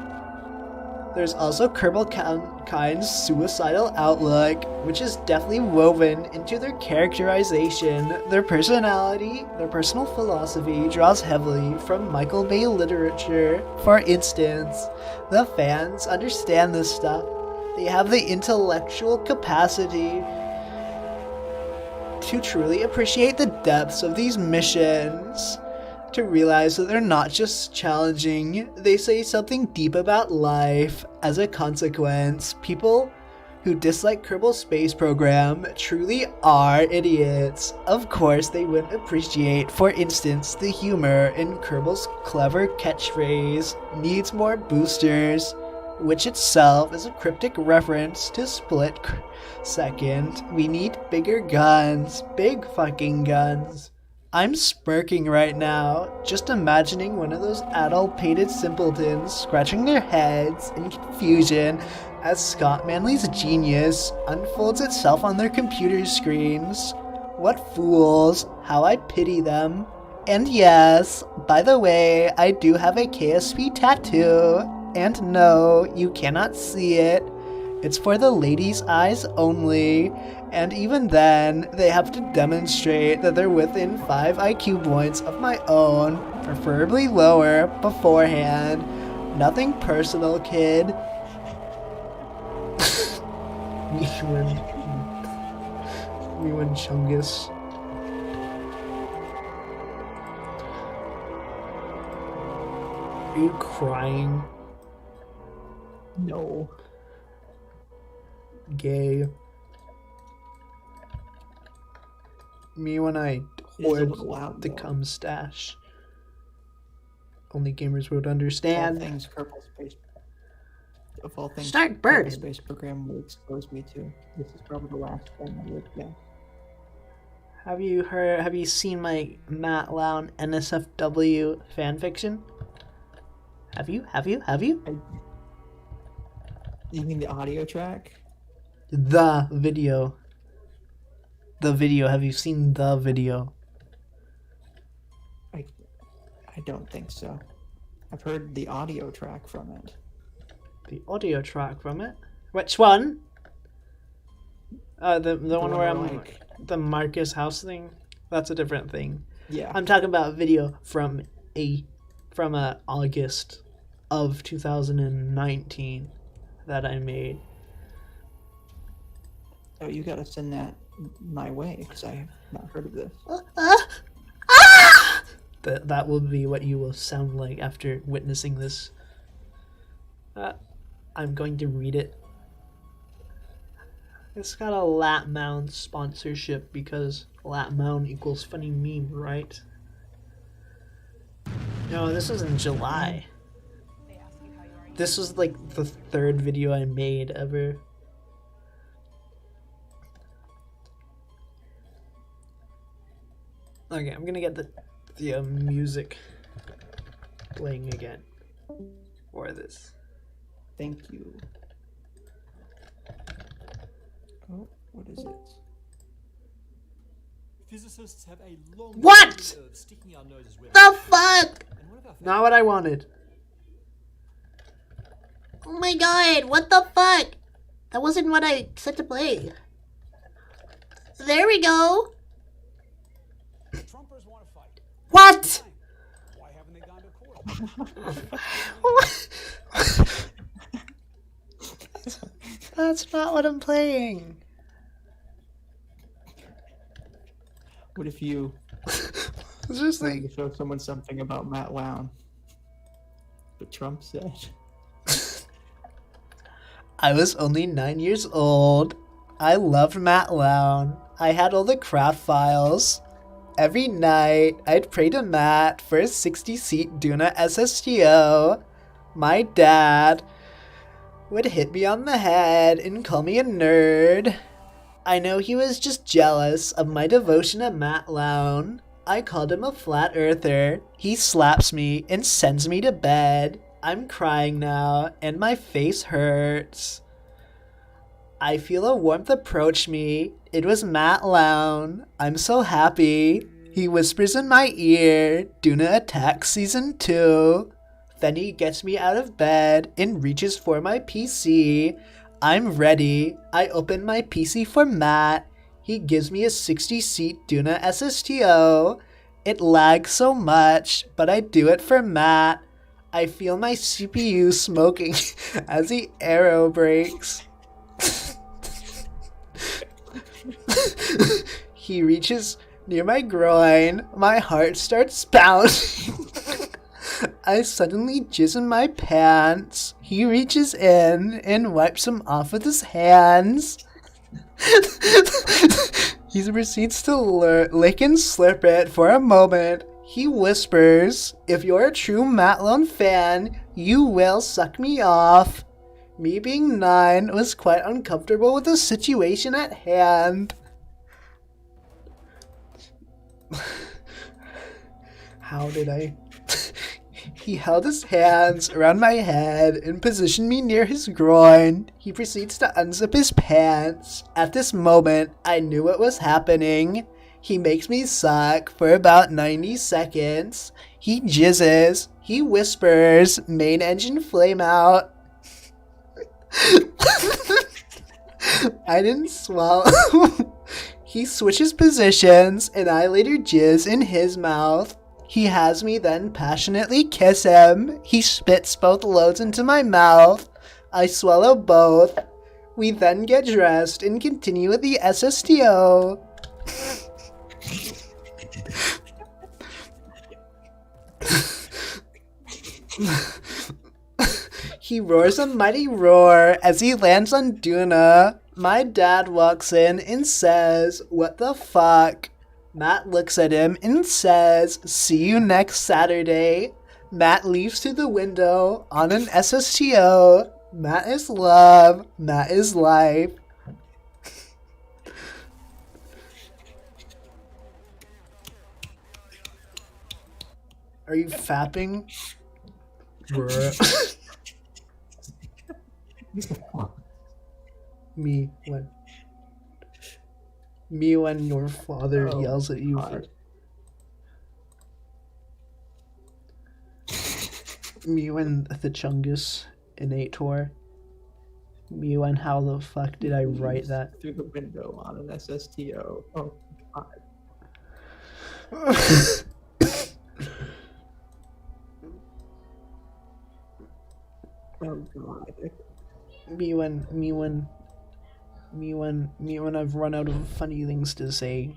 There's also Kerbal-kind's suicidal outlook, which is deftly woven into their characterization. Their personality, their personal philosophy draws heavily from Michael Bay literature. For instance, the fans understand this stuff. They have the intellectual capacity to truly appreciate the depths of these missions. To realize that they're not just challenging, they say something deep about life. As a consequence, people who dislike Kerbal's space program truly are idiots. Of course, they wouldn't appreciate, for instance, the humor in Kerbal's clever catchphrase, "needs more boosters," which itself is a cryptic reference to Split Second. We need bigger guns, big fucking guns. I'm smirking right now, just imagining one of those adult-pated simpletons scratching their heads in confusion as Scott Manley's genius unfolds itself on their computer screens. What fools, how I pity them. And yes, by the way, I do have a KSP tattoo. And no, you cannot see it. It's for the ladies' eyes only, and even then, they have to demonstrate that they're within 5 IQ points of my own, preferably lower, beforehand. Nothing personal, kid. Me when Chungus. Are you crying? No. Gay. Me when I It is a hoard little loud, the though. cum stash. Only gamers would Of all understand. things, Kerbal Space. Of all things, Start Kerbal burning. Space Program will expose me to. This is probably the last thing I would get. Have you seen my Matt Lown NSFW fanfiction? Have you? You mean the audio track? The video. The video. Have you seen the video? I don't think so. I've heard the audio track from it. The audio track from it? Which one? The one where I'm like... the Marcus House thing? That's a different thing. Yeah. I'm talking about video from August of 2019 that I made. Oh, you gotta send that my way, because I have not heard of this. That will be what you will sound like after witnessing this. I'm going to read it. It's got a Lat Mound sponsorship because Lat Mound equals funny meme, right? No, this was in July. This was like the third video I made ever. Okay, I'm gonna get the music playing again for this. Thank you. Oh, what is it? Physicists have a long What? history of sticking our noses where The fuck? and one of our Not what I wanted. Oh my god, what the fuck? That wasn't what I set to play. There we go. Trumpers want to fight. What? Why haven't they gone to court? That's not what I'm playing. What if you It's just wanted like to show someone something about Matt Lown? But Trump said. I was only 9 years old. I loved Matt Lown. I had all the craft files. Every night, I'd pray to Matt for a 60-seat Duna SSTO. My dad would hit me on the head and call me a nerd. I know he was just jealous of my devotion to Matt Lown. I called him a flat earther. He slaps me and sends me to bed. I'm crying now, and my face hurts. I feel a warmth approach me. It was Matt Lown. I'm so happy. He whispers in my ear, Duna Attack Season 2. Then he gets me out of bed and reaches for my PC. I'm ready. I open my PC for Matt. He gives me a 60-seat Duna SSTO. It lags so much, but I do it for Matt. I feel my CPU smoking as he aero brakes. He reaches near my groin. My heart starts pounding. I suddenly jizz in my pants. He reaches in and wipes them off with his hands. He proceeds to lick and slurp it for a moment. He whispers, if you're a true Matt Lown fan, you will suck me off. Me being 9 was quite uncomfortable with the situation at hand. How did I? He held his hands around my head and positioned me near his groin. He proceeds to unzip his pants. At this moment, I knew what was happening. He makes me suck for about 90 seconds. He jizzes. He whispers, main engine flame out. I didn't swallow. He switches positions, and I later jizz in his mouth. He has me then passionately kiss him. He spits both loads into my mouth. I swallow both. We then get dressed and continue with the SSTO. He roars a mighty roar as he lands on Duna. My dad walks in and says, "What the fuck?" Matt looks at him and says, "See you next Saturday." Matt leaves through the window on an SSTO. Matt is love. Matt is life. Are you fapping? Bruh. Me when your father yells at you for... Me when the Chungus innate tour. Me when how the fuck did I write that? Through the window on an SSTO. Oh, God. Oh, God. Me when I've run out of funny things to say.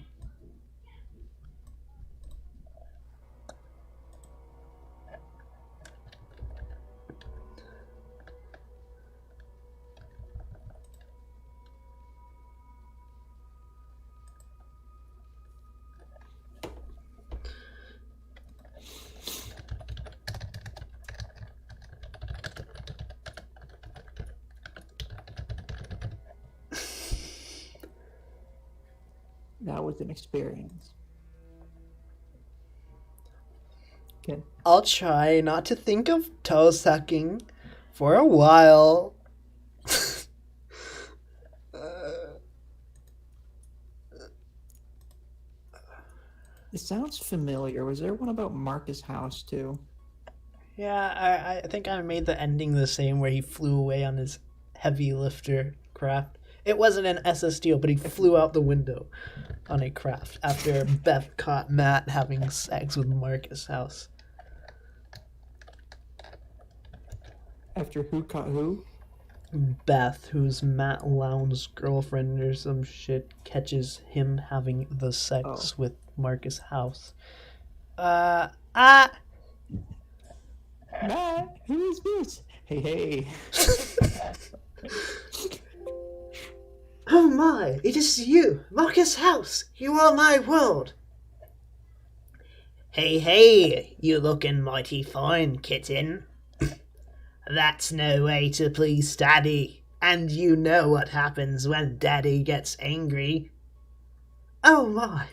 That was an experience. Okay. I'll try not to think of toe sucking for a while. It sounds familiar. Was there one about Marcus House too? Yeah, I think I made the ending the same where he flew away on his heavy lifter craft. It wasn't an SSTO, but he flew out the window on a craft after Beth caught Matt having sex with Marcus House. After who caught who? Beth, who's Matt Lowndes' girlfriend or some shit, catches him having the sex with Marcus House. Matt, who is this? Hey. Oh my, it is you, Marcus House. You are my world. Hey, you looking mighty fine, kitten. That's no way to please Daddy, and you know what happens when Daddy gets angry. Oh my.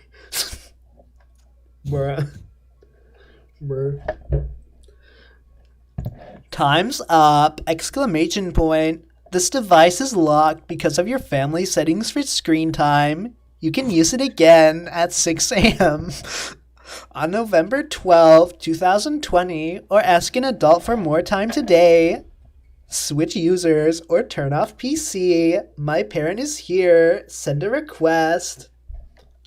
Bruh. Time's up! Exclamation point. This device is locked because of your family settings for screen time. You can use it again at 6 a.m. on November 12, 2020, or ask an adult for more time today. Switch users or turn off PC. My parent is here. Send a request.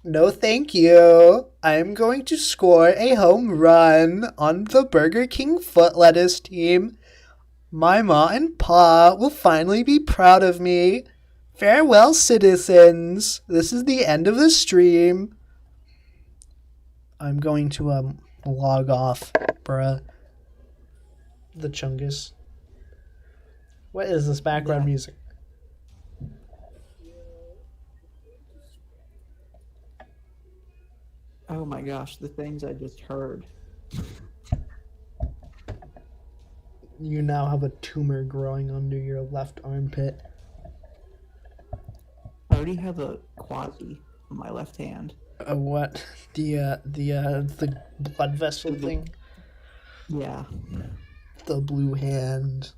No thank you. I'm going to score a home run on the Burger King foot lettuce team. My ma and pa will finally be proud of me. Farewell, citizens. This is the end of the stream. I'm going to log off, bruh. The Chungus. What is this background music? Oh my gosh, the things I just heard. You now have a tumor growing under your left armpit. I already have a quasi on my left hand. What? The blood vessel thing? Yeah. The blue hand.